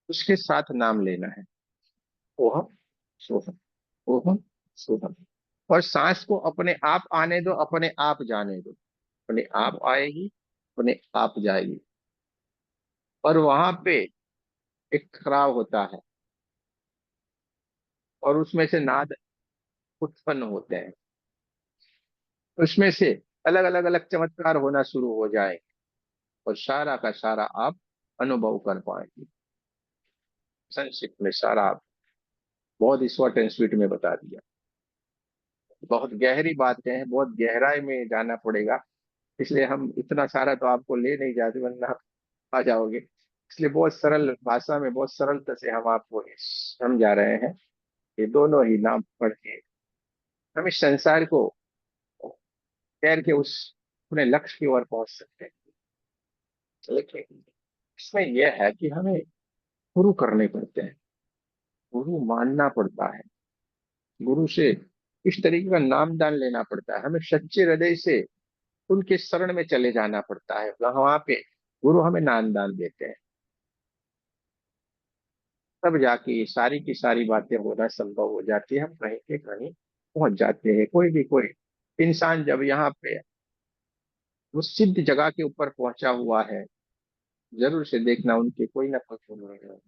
S1: उसके साथ नाम लेना है, ओहम सोहम, ओहम सोहम। और सांस को अपने आप आने दो, अपने आप जाने दो। अपने आप आएगी, अपने आप जाएगी। और वहां पे एक ठहराव होता है, और उसमें से नाद उत्पन्न होते हैं। उसमें से अलग अलग अलग चमत्कार होना शुरू हो जाए, और सारा का सारा आप अनुभव कर पाएंगे। संक्षिप्त में सारा आप बहुत ही शॉर्ट एंड स्वीट में बता दिया। बहुत गहरी बातें हैं, बहुत गहराई में जाना पड़ेगा, इसलिए हम इतना सारा तो आपको ले नहीं जाते, वरना आप आ जाओगे। इसलिए बहुत सरल भाषा में, बहुत सरलता से हम आपको ये समझा रहे हैं। ये दोनों ही नाम पढ़ के हम इस संसार को तैर के उस अपने लक्ष्य की ओर पहुंच सकते हैं। लेकिन इसमें यह है कि हमें गुरु करने पड़ते हैं, गुरु मानना पड़ता है, गुरु से इस तरीके का नामदान लेना पड़ता है, हमें सच्चे हृदय से उनके शरण में चले जाना पड़ता है। वहां पे गुरु हमें नामदान देते हैं, तब जाके ये सारी की सारी बातें होना संभव हो जाती है। हम कहीं के कहीं पहुंच जाते हैं। कोई भी कोई इंसान जब यहाँ पे उस सिद्ध जगह के ऊपर पहुंचा हुआ है, जरूर से देखना उनके कोई ना कोई गुरु रहेगा।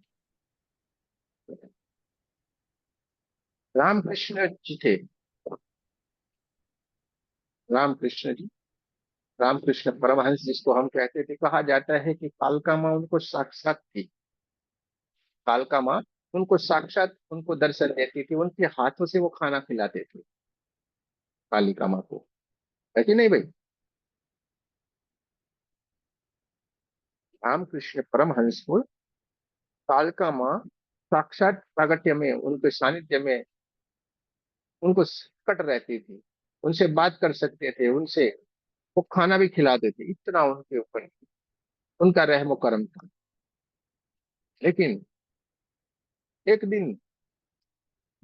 S1: रामकृष्ण जी थे, रामकृष्ण जी, रामकृष्ण परमहंस जिसको हम कहते थे, कहा जाता है कि कालका माँ उनको साक्षात थी। कालका माँ उनको साक्षात उनको दर्शन देती थी, उनके हाथों से वो खाना खिलाते थे कालिका माँ को। है कि नहीं भाई? रामकृष्ण परमहंस को कालका माँ साक्षात प्रागट्य में, उनके सानिध्य में, उनको कट रहती थी, उनसे बात कर सकते थे, उनसे वो खाना भी खिलाते थे, इतना उनके ऊपर उनका रहम करम था। लेकिन एक दिन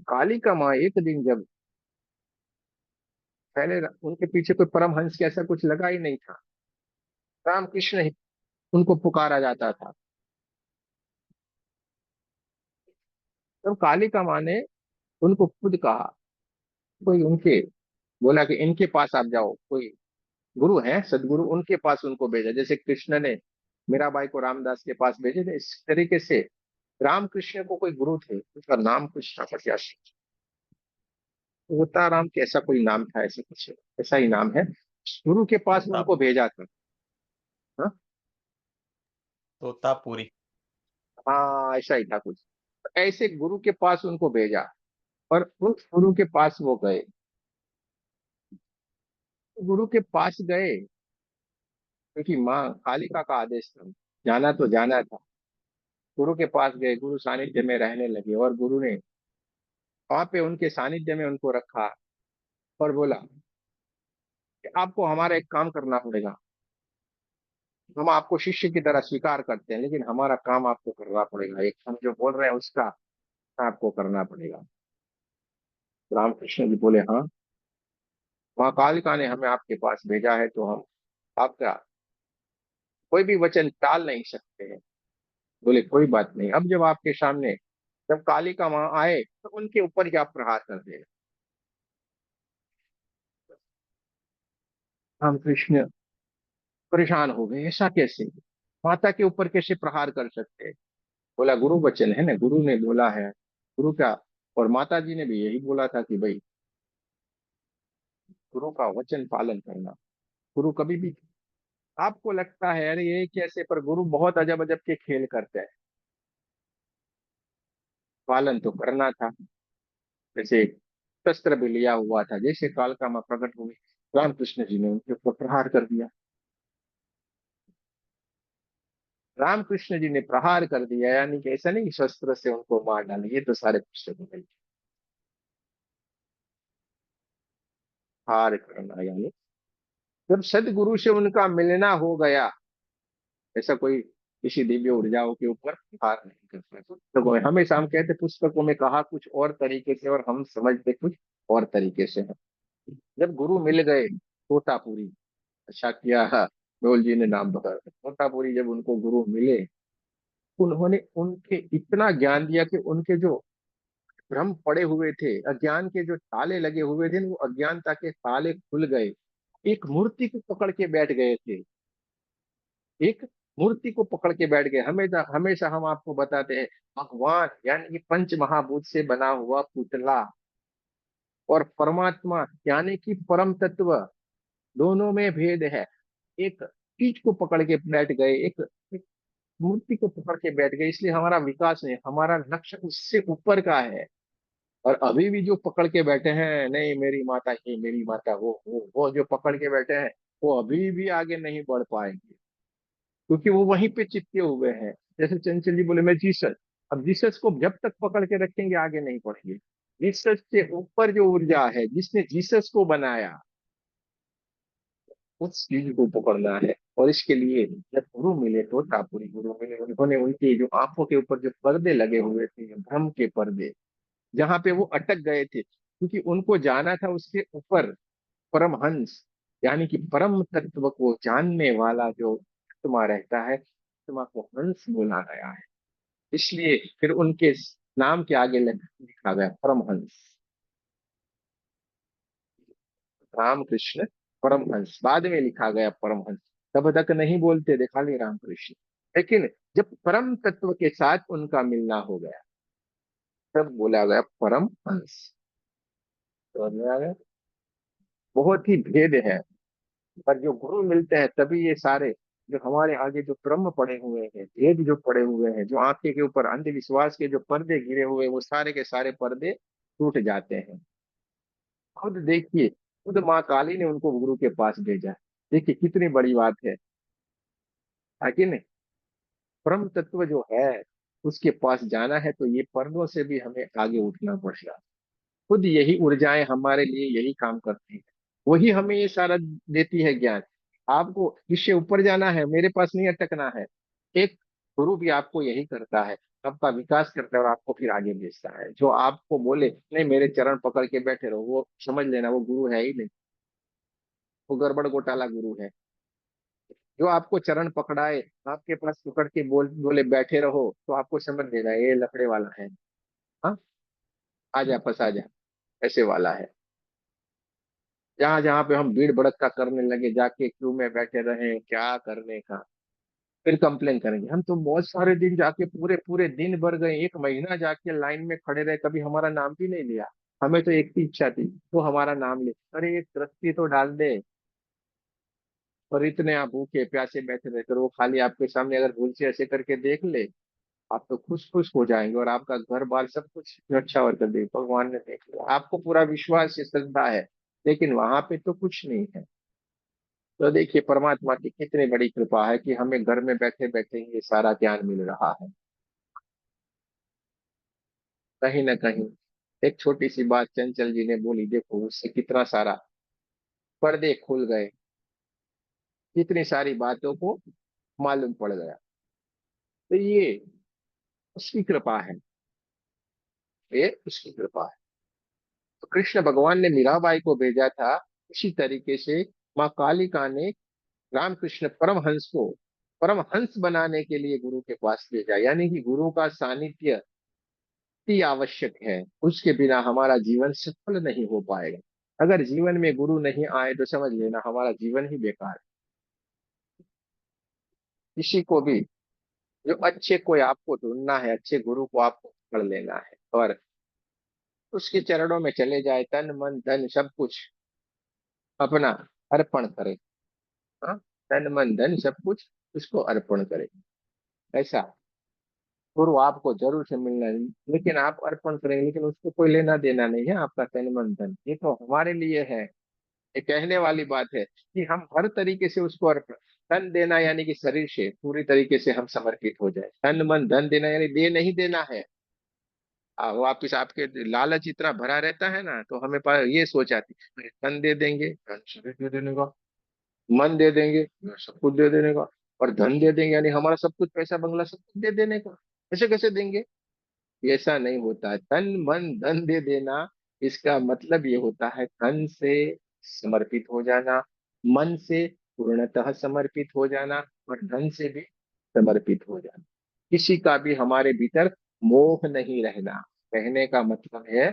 S1: कालिका माँ, एक दिन जब पहले उनके पीछे कोई परमहंस के ऐसा कुछ लगा ही नहीं था, रामकृष्ण ही उनको पुकारा जाता था। तब कालिका माँ ने उनको खुद कहा, कोई उनके बोला कि इनके पास आप जाओ, कोई गुरु है सदगुरु, उनके पास उनको भेजा, जैसे कृष्ण ने मीराबाई को रामदास के पास भेजे थे, इस तरीके से रामकृष्ण को कोई गुरु थे, उसका नाम कुछ था प्रत्याशी, उताराम के ऐसा कोई नाम था, ऐसे कुछ ऐसा ही नाम है। गुरु के पास उनको भेजा था। हाँ,
S4: तोतापुरी।
S1: हाँ ऐसा ही था कुछ। ऐसे गुरु के पास उनको भेजा, और उस गुरु के पास वो गए। गुरु के पास गए क्योंकि माँ कालिका का आदेश था, जाना तो जाना था। गुरु के पास गए, गुरु सानिध्य में रहने लगे, और गुरु ने वहां पे उनके सानिध्य में उनको रखा, और बोला कि आपको हमारा एक काम करना पड़ेगा। हम आपको शिष्य की तरह स्वीकार करते हैं, लेकिन हमारा काम आपको करना पड़ेगा, एक हम जो बोल रहे हैं उसका आपको करना पड़ेगा। रामकृष्ण जी बोले हाँ, माँ कालिका ने हमें आपके पास भेजा है, तो हम आपका कोई भी वचन टाल नहीं सकते हैं। बोले कोई बात नहीं, अब जब आपके सामने जब कालिका माँ आए तो उनके ऊपर क्या प्रहार कर देगा। हम कृष्ण परेशान हो गए, ऐसा कैसे, माता के ऊपर कैसे प्रहार कर सकते हैं। बोला गुरु वचन है ना, गुरु ने बोला है, गुरु का, और माता जी ने भी यही बोला था कि भाई गुरु का वचन पालन करना। गुरु कभी भी, आपको लगता है अरे ये कैसे, पर गुरु बहुत अजब अजब के खेल करते हैं, पालन तो करना था। जैसे शस्त्र भी लिया हुआ था, जैसे कालका मां प्रकट हुई, रामकृष्ण जी ने उनके ऊपर प्रहार कर दिया। रामकृष्ण जी ने प्रहार कर दिया, यानी कि ऐसा नहीं कि शस्त्र से उनको मार डाले, ये तो सारे पुस्तकों में प्रहार करना, यानी जब सदगुरु से उनका मिलना हो गया, ऐसा कोई किसी दिव्य ऊर्जाओं के ऊपर प्रहार नहीं कर सकता। पुस्तकों में हमेशा हम कहते, पुस्तकों में कहा कुछ और तरीके से और हम समझते कुछ और तरीके से हैं। जब गुरु मिल गए, तोतापुरी, अच्छा किया मेहुल जी ने नाम बताया, तोतापुरी जब उनको गुरु मिले, उन्होंने उनके इतना ज्ञान दिया कि उनके जो भ्रम पड़े हुए थे, अज्ञान के जो ताले लगे हुए थे, वो अज्ञानता के ताले खुल गए। एक मूर्ति को पकड़ के बैठ गए थे, एक मूर्ति को पकड़ के बैठ गए। हमेशा हमेशा हम आपको बताते हैं, भगवान यानी कि पंच महाभूत से बना हुआ पुतला और परमात्मा यानी कि परम तत्व, दोनों में भेद है। एक चीज को पकड़ के बैठ गए, एक मूर्ति को पकड़ के बैठ गए, इसलिए हमारा विकास नहीं, हमारा लक्ष्य उससे ऊपर का है। और अभी भी जो पकड़ के बैठे हैं, नहीं मेरी माता ये, मेरी माता वो जो पकड़ के बैठे हैं, वो अभी भी आगे नहीं बढ़ पाएंगे, क्योंकि वो वहीं पे चिपके हुए हैं। जैसे चंचल जी बोले मैं जीसस, अब जीसस को जब तक पकड़ के रखेंगे आगे नहीं बढ़ेंगे। जीसस से ऊपर जो ऊर्जा है, जिसने जीसस को बनाया, उस चीज को पकड़ना है। और इसके लिए जब गुरु मिले, तो ठाकुरी गुरु मिले, उन्होंने उनकी जो आंखों के ऊपर जो पर्दे लगे हुए थे, भ्रम के पर्दे, जहां पे वो अटक गए थे, क्योंकि उनको जाना था उसके ऊपर परमहंस, यानी कि परम तत्व को जानने वाला जो आत्मा रहता है, आत्मा को हंस बोला गया है। इसलिए फिर उनके नाम के आगे लिखा गया परमहंस, रामकृष्ण परमहंस, बाद में लिखा गया परमहंस। तब तक नहीं बोलते थे खाली रामकृष्ण, लेकिन जब परम तत्व के साथ उनका मिलना हो गया, तब बोला गया परमहंस। समझ में आ गया, बहुत ही भेद है। पर जो गुरु मिलते हैं तभी ये सारे जो हमारे आगे जो ब्रह्म पड़े हुए हैं, भेद जो पड़े हुए हैं, जो आंखें के ऊपर अंधविश्वास के जो पर्दे गिरे हुए हैं, वो सारे के सारे पर्दे टूट जाते हैं। खुद देखिए, खुद माँ काली ने उनको गुरु के पास भेजा। देखिए कितनी बड़ी बात है कि नहीं। परम तत्व जो है, उसके पास जाना है तो ये पर्दों से भी हमें आगे उठना पड़ेगा। खुद यही ऊर्जाएं हमारे लिए यही काम करती है, वही हमें ये सारा देती है ज्ञान। आपको इससे ऊपर जाना है, मेरे पास नहीं अटकना है। एक गुरु भी आपको यही करता है, आपका विकास करता है और आपको फिर आगे भेजता है। जो आपको बोले नहीं मेरे चरण पकड़ के बैठे रहो, वो समझ लेना वो गुरु है ही नहीं, वो गड़बड़ घोटाला गुरु है। जो आपको चरण पकड़ाए, आपके पास पकड़ के बोले बैठे रहो, तो आपको समझ लेना ये लफड़े वाला है। हाँ, आजा फंसा जा, ऐसे वाला है। जहां जहां पे हम भीड़ भड़का करने लगे, जाके क्यू में बैठे रहे, क्या करने का, फिर कंप्लेन करेंगे। हम तो बहुत सारे दिन जाके पूरे पूरे दिन भर गए, एक महीना जाके लाइन में खड़े रहे, कभी हमारा नाम भी नहीं लिया। हमें तो एक ही इच्छा थी, तो हमारा नाम ले, अरे एक रस्सी तो डाल दे। और इतने आप भूखे प्यासे बैठे रहते, और वो खाली आपके सामने अगर भूल से ऐसे करके देख ले, आप तो खुश खुश हो जाएंगे, और आपका घर बार सब कुछ अच्छा और कर दे, भगवान ने देख लिया, आपको पूरा विश्वास है, श्रद्धा है। लेकिन वहां पे तो कुछ नहीं है। तो देखिए परमात्मा की कितनी बड़ी कृपा है कि हमें घर में बैठे बैठे ये सारा ज्ञान मिल रहा है। कहीं ना कहीं एक छोटी सी बात चंचल जी ने बोली, देखो उससे कितना सारा पर्दे खुल गए, कितनी सारी बातों को मालूम पड़ गया। तो ये उसकी कृपा है, ये उसकी कृपा है। तो कृष्ण भगवान ने मीराबाई को भेजा था, इसी तरीके से माँ कालिका ने रामकृष्ण परमहंस को परमहंस बनाने के लिए गुरु के पास ले जाए, यानी कि गुरु का सानिध्य अति आवश्यक है। उसके बिना हमारा जीवन सफल नहीं हो पाएगा। अगर जीवन में गुरु नहीं आए तो समझ लेना हमारा जीवन ही बेकार है। किसी को भी जो अच्छे कोई आपको ढूंढना है, अच्छे गुरु को आपको पकड़ लेना है और उसके चरणों में चले जाए, तन मन धन सब कुछ अपना अर्पण करे। हाँ, तन मन धन सब कुछ उसको अर्पण करे। ऐसा गुरु आपको जरूर से मिलना है, लेकिन आप अर्पण करेंगे, लेकिन उसको कोई लेना देना नहीं है आपका तन मन धन। ये तो हमारे लिए है। ये कहने वाली बात है कि हम हर तरीके से उसको अर्पण, तन देना यानी कि शरीर से पूरी तरीके से हम समर्पित हो जाए। तन मन धन देना यानी दे नहीं देना है। वापिस आपके लालच इतना भरा रहता है ना, तो हमें पास ये सोच आती है, तन दे देंगे धन शरीर दे देने का, मन दे देंगे सब कुछ दे देने का, और धन दे देंगे यानी हमारा सब कुछ पैसा बंगला सब कुछ दे देने का। ऐसे कैसे देंगे? ऐसा नहीं होता है। तन मन धन दे देना, इसका मतलब ये होता है तन से समर्पित हो जाना, मन से पूर्णतः समर्पित हो जाना, और धन से भी समर्पित हो जाना। किसी का भी हमारे भीतर मोह नहीं रहना। कहने का मतलब है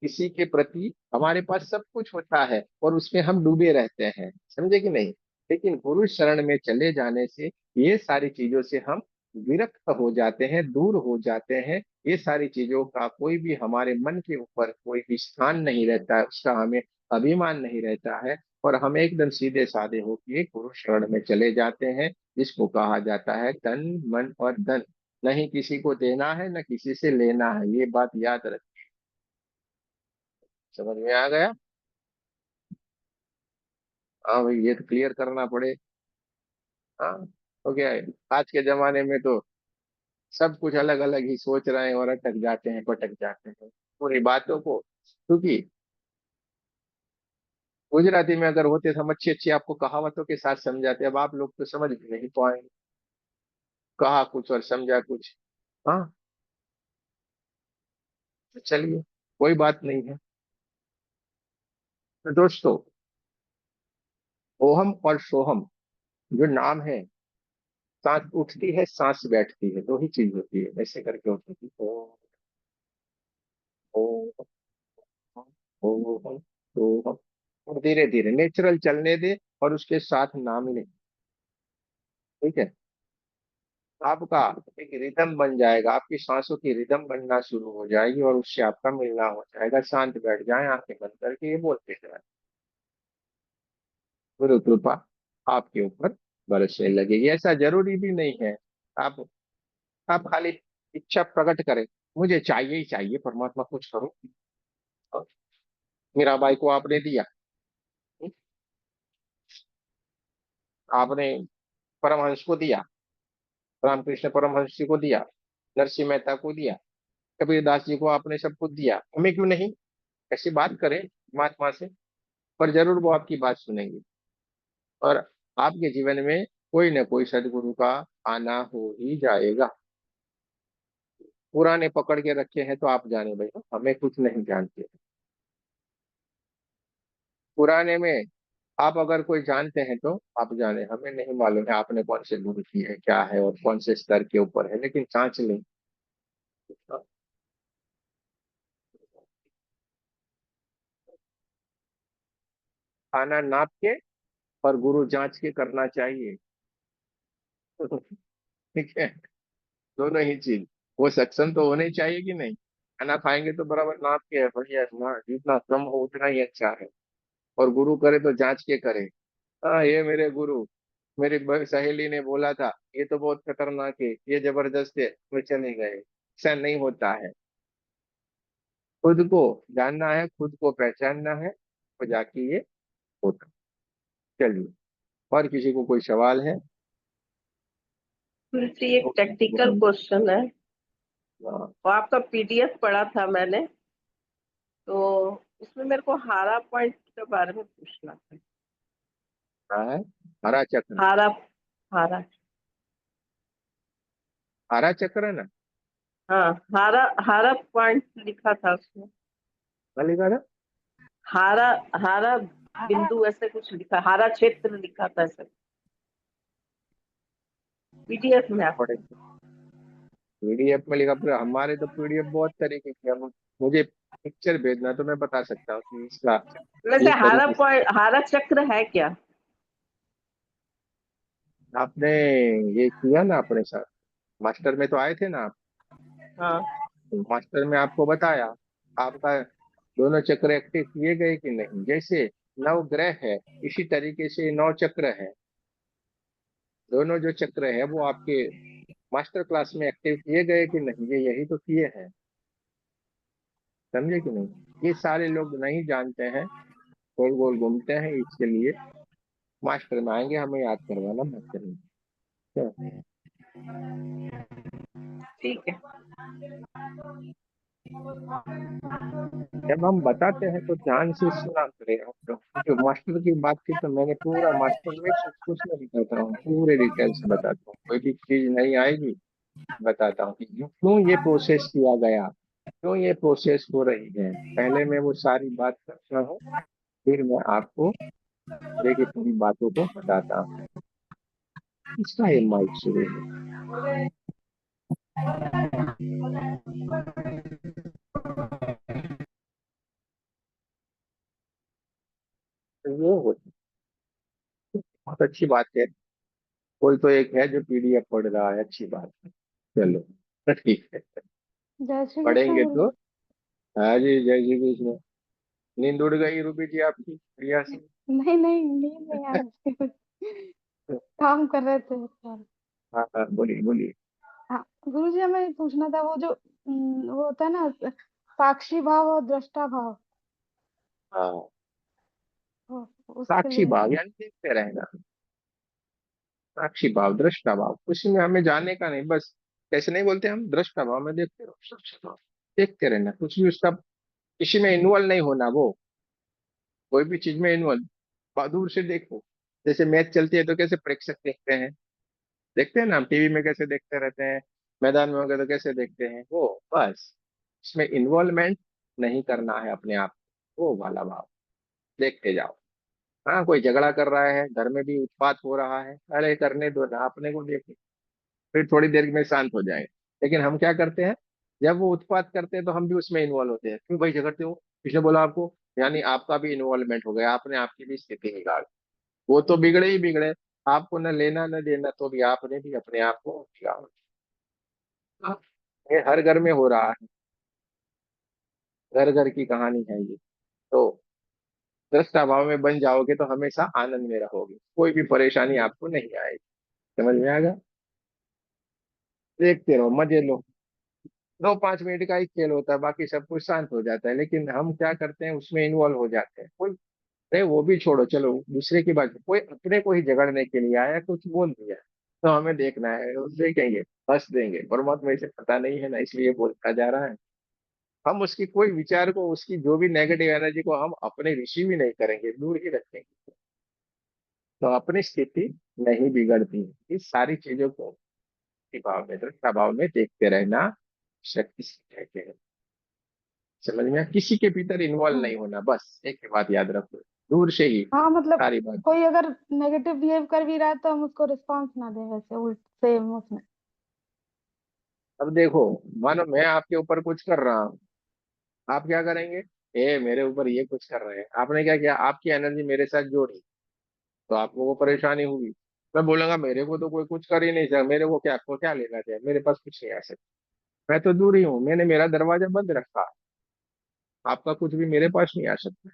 S1: किसी के प्रति हमारे पास सब कुछ होता है और उसमें हम डूबे रहते हैं, समझे कि नहीं? लेकिन गुरु शरण में चले जाने से ये सारी चीजों से हम विरक्त हो जाते हैं, दूर हो जाते हैं। ये सारी चीजों का कोई भी हमारे मन के ऊपर कोई भी स्थान नहीं रहता है, उसका हमें अभिमान नहीं रहता है, और हम एकदम सीधे साधे होकर गुरु शरण में चले जाते हैं, जिसको कहा जाता है तन मन और धन। नहीं किसी को देना है न किसी से लेना है, ये बात याद रख। समझ में आ गया? हाँ भाई, ये तो क्लियर करना पड़े। हाँ, हो गया है। आज के जमाने में तो सब कुछ अलग अलग ही सोच रहे हैं और अटक जाते हैं, पटक जाते हैं पूरी बातों को, क्योंकि गुजराती में अगर होते तो हम अच्छी अच्छी आपको कहावतों के साथ समझाते। अब आप लोग तो समझ भी नहीं पाएंगे, कहा कुछ और समझा कुछ। हाँ, तो चलिए, कोई बात नहीं है। तो दोस्तों, ओहम और सोहम जो नाम है, सांस उठती है सांस बैठती है, दो ही चीज होती है, ऐसे करके होती है। ओ ओ ओ, और धीरे धीरे नेचुरल चलने दे और उसके साथ नाम ले। ठीक है? आपका एक रिदम बन जाएगा, आपकी सांसों की रिदम बनना शुरू हो जाएगी और उससे आपका मिलना हो जाएगा। शांत बैठ जाए, आंखें बंद करके ये बोलते जाए, गुरु कृपा आपके ऊपर बरसने लगेगी। ऐसा जरूरी भी नहीं है। आप आप खाली इच्छा प्रकट करें, मुझे चाहिए ही चाहिए, परमात्मा कुछ करो। मीराबाई को आपने दिया, आपने परमहंस को दिया, रामकृष्ण परमहंस जी को दिया, नरसिंह मेहता को दिया, कबीरदास जी को आपने सब कुछ दिया, हमें क्यों नहीं? ऐसी बात करें महात्मा से, पर जरूर वो आपकी बात सुनेंगे और आपके जीवन में कोई ना कोई सदगुरु का आना हो ही जाएगा। पुराने पकड़ के रखे हैं तो आप जाने भैया, हमें कुछ नहीं जानते। पुराने में आप अगर कोई जानते हैं तो आप जाने, हमें नहीं मालूम है आपने कौन से गुरु की है, क्या है और कौन से स्तर के ऊपर है, लेकिन जांच लें। खाना नाप के और गुरु जांच के करना चाहिए। ठीक है? दोनों ही चीज, वो सक्षम तो होने चाहिए कि नहीं? खाना खाएंगे तो बराबर नाप के है, बढ़िया ना, जितना कम हो उतना ही अच्छा है। और गुरु करे तो जांच के करे। हाँ, ये मेरे गुरु, मेरी सहेली ने बोला था ये तो बहुत खतरनाक है, ये जबरदस्त है, तो चले गए। ऐसा नहीं होता है। खुद को जानना है, खुद को पहचानना है, तो जाके ये होता। चलिए, और किसी को कोई सवाल है?
S2: जी, एक टेक्निकल क्वेश्चन है।
S1: हाँ,
S2: वो आपका पीडीएफ पढ़ा था मैंने, तो उसमें मेरे को हारा पॉइंट के बारे में पूछना था।
S1: क्या है? हरा चक्र।
S2: हारा हारा
S1: हरा चक्र है ना?
S2: हाँ, हारा हारा पॉइंट लिखा था उसमें।
S1: क्या लिखा था?
S2: हारा हारा बिंदु ऐसे कुछ लिखा, हारा क्षेत्र लिखा था ऐसे पीडीएफ में आप।
S1: पढ़े पीडीएफ में लिखा पूरा? हमारे तो पीडीएफ बहुत तरीके की है। मुझे पिक्चर भेजना तो मैं बता सकता हूँ कि इसका
S2: वैसे
S1: ये तरीके से।
S2: हारा चक्र है क्या?
S1: आपने ये किया ना अपने साथ, मास्टर में तो आए थे ना आप?
S2: हाँ।
S1: तो मास्टर में आपको बताया आपका दोनों चक्र एक्टिव किए गए कि नहीं। जैसे नव ग्रह है, इसी तरीके से नौ चक्र है। दोनों जो चक्र है वो आपके मास्टर क्लास में एक्टिव किए गए कि नहीं, ये यही तो किए हैं। समझे कि नहीं? ये सारे लोग नहीं जानते हैं, गोल गोल घूमते हैं। इसके लिए मास्टर में आएंगे, हमें याद करवाना मत करेंगे। क्या?
S2: ठीक है।
S1: जब हम बताते हैं तो ध्यान से सुना करें आप लोग। जो मास्टर की बात की तो मैंने पूरा मास्टर में कुछ कुछ नहीं बताता हूँ, पूरे डिटेल से बताता हूँ। कोई भी चीज नहीं आएगी, बताता हूँ कि क्यों ये प्रोसेस किया गया, क्यों ये प्रोसेस हो रही है। पहले मैं वो सारी बात करता हूँ, फिर मैं आपको देखिए पूरी बातों को बताता हूँ। इसका ये माइक शुरू है। तो वो बहुत अच्छी बात है। कोई तो एक है जो पीडीएफ पढ़ रहा है, अच्छी बात है। चलो तो ठीक है,
S4: जय श्री कृष्ण
S1: पढ़ेंगे
S4: गुरु
S1: तो। हाँ जी, जय श्री कृष्ण। नींद उड़ गई रूबी जी आपकी प्रिया से?
S4: जी। नहीं नहीं, नींद नहीं आ रही। काम कर रहे थे सर।
S1: हाँ हाँ, बोलिए बोलिए।
S4: हाँ गुरु जी, हमें ये पूछना था, वो जो वो होता है ना, साक्षी भाव और दृष्टा भाव,
S1: हाँ,
S4: वो उसके
S1: साक्षी
S4: लिए।
S1: भाव यानी देखते रहना। साक्षी भाव, दृष्टा भाव, कुछ में हमें जाने का नहीं, बस कैसे नहीं बोलते हम, दृष्टा भाव में देखते रहो, साक्षी भाव देखते रहना। कुछ भी उसका किसी में इन्वॉल्व नहीं होना। वो कोई भी चीज में इन्वॉल्व, दूर से देखो। जैसे मैच चलती है तो कैसे प्रेक्षक देखते हैं, देखते हैं ना हम टीवी में कैसे देखते रहते हैं, मैदान में होगा तो कैसे देखते हैं वो। बस इसमें इन्वॉल्वमेंट नहीं करना है अपने आप को, वो वाला भाव देखते जाओ। हाँ, कोई झगड़ा कर रहा है, घर में भी उत्पात हो रहा है, अरे करने दो ना, अपने को देखो, फिर थोड़ी देर में शांत हो जाएंगे। लेकिन हम क्या करते हैं, जब वो उत्पात करते हैं तो हम भी उसमें इन्वॉल्व होते हैं। क्यों भाई झगड़ते हो, किसने बोला आपको? यानी आपका भी इन्वॉल्वमेंट हो गया, आपने आपकी भी स्थिति बिगाड़। वो तो बिगड़े ही बिगड़े, आपको न लेना न देना, तो भी आपने भी अपने आप को बिगाड़। ये हर घर में हो रहा है, घर घर की कहानी है ये। तो दृष्टा भाव में बन जाओगे तो हमेशा आनंद में रहोगे, कोई भी परेशानी आपको नहीं आएगी। समझ में आएगा? देखते रहो, मजे लो। 2-5 मिनट का ही खेल होता है, बाकी सब कुछ शांत हो जाता है। लेकिन हम क्या करते हैं, उसमें इन्वॉल्व हो जाते हैं। कोई, अरे वो भी छोड़ो, चलो दूसरे की बात, कोई अपने को ही झगड़ने के लिए आया, कुछ बोल दिया तो हमें देखना है, उससे कहेंगे, हंस देंगे, परमात्मा इसे पता नहीं है ना इसलिए बोलता जा रहा है। हम उसकी कोई विचार को, उसकी जो भी नेगेटिव एनर्जी को हम अपने रिसीव ही नहीं करेंगे, दूर ही रखेंगे। तो अपनी स्थिति नहीं बिगड़ती है। इस सारी चीजों को भाव में, दृष्टा भाव में देखते रहना शक्ति से कहते हैं। समझ में आया? किसी के भीतर इन्वॉल्व
S4: हम्म।
S1: नहीं होना, बस एक ही बात याद रखो, दूर से ही
S4: हाँ मतलब,
S1: सारी बात।
S4: कोई अगर नेगेटिव बिहेव कर भी रहा है तो हम उसको रिस्पॉन्स ना दें, वैसे उल्ट सेम उसमें।
S1: अब देखो, मानो मैं आपके ऊपर कुछ कर रहा हूँ, आप क्या करेंगे? ए मेरे ऊपर ये कुछ कर रहे हैं, आपने क्या किया, आपकी एनर्जी मेरे साथ जोड़ी, तो आपको वो परेशानी हुई। मैं बोलूंगा मेरे को तो कोई कुछ कर ही नहीं सकता, मेरे को क्या लेना चाहिए, मेरे पास कुछ नहीं आ सकता, मैं तो दूर ही हूँ, मैंने मेरा दरवाजा बंद रखा, आपका कुछ भी मेरे पास नहीं आ सकता।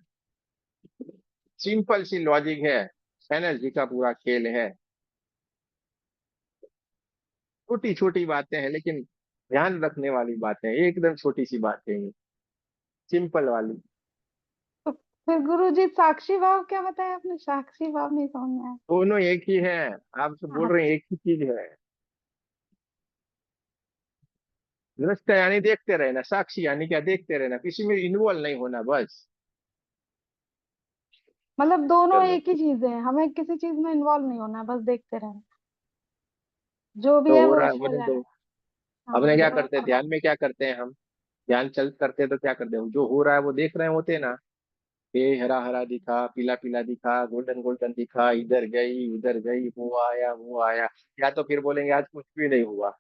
S1: सिंपल सी लॉजिक है, एनर्जी का पूरा खेल है। छोटी छोटी बातें हैं लेकिन ध्यान रखने वाली बातें हैं, एकदम छोटी सी बातें हैं, सिंपल वाली।
S4: तो फिर गुरु जी, साक्षी भाव क्या बताया आपने? साक्षी भाव नहीं समझ में आया।
S1: दोनों एक ही है, आप तो बोल रहे हैं
S4: अच्छा,
S1: एक ही चीज है। दृष्टा यानी देखते रहना, साक्षी यानी क्या, देखते रहना, किसी में इन्वॉल्व नहीं होना, बस।
S4: मतलब दोनों
S1: चलो,
S4: एक ही चीजें हैं, हमें किसी चीज में इन्वॉल्व नहीं होना है, बस देखते रहना, जो भी
S1: तो
S4: है
S1: हो
S4: वो
S1: रहा है
S4: ईश्वर
S1: होने
S4: जाने।
S1: दो।
S4: हाँ
S1: अपने क्या
S4: जो
S1: करते हैं, ध्यान में क्या करते हैं हम, ध्यान चल करते हैं तो क्या करते हैं, जो हो रहा है वो देख रहे होते हैं ना, ये हरा हरा दिखा, पीला पीला दिखा, गोल्डन गोल्डन दिखा, इधर गई उधर गई, वो आया। या तो फिर बोलेंगे आज कुछ भी नहीं हुआ,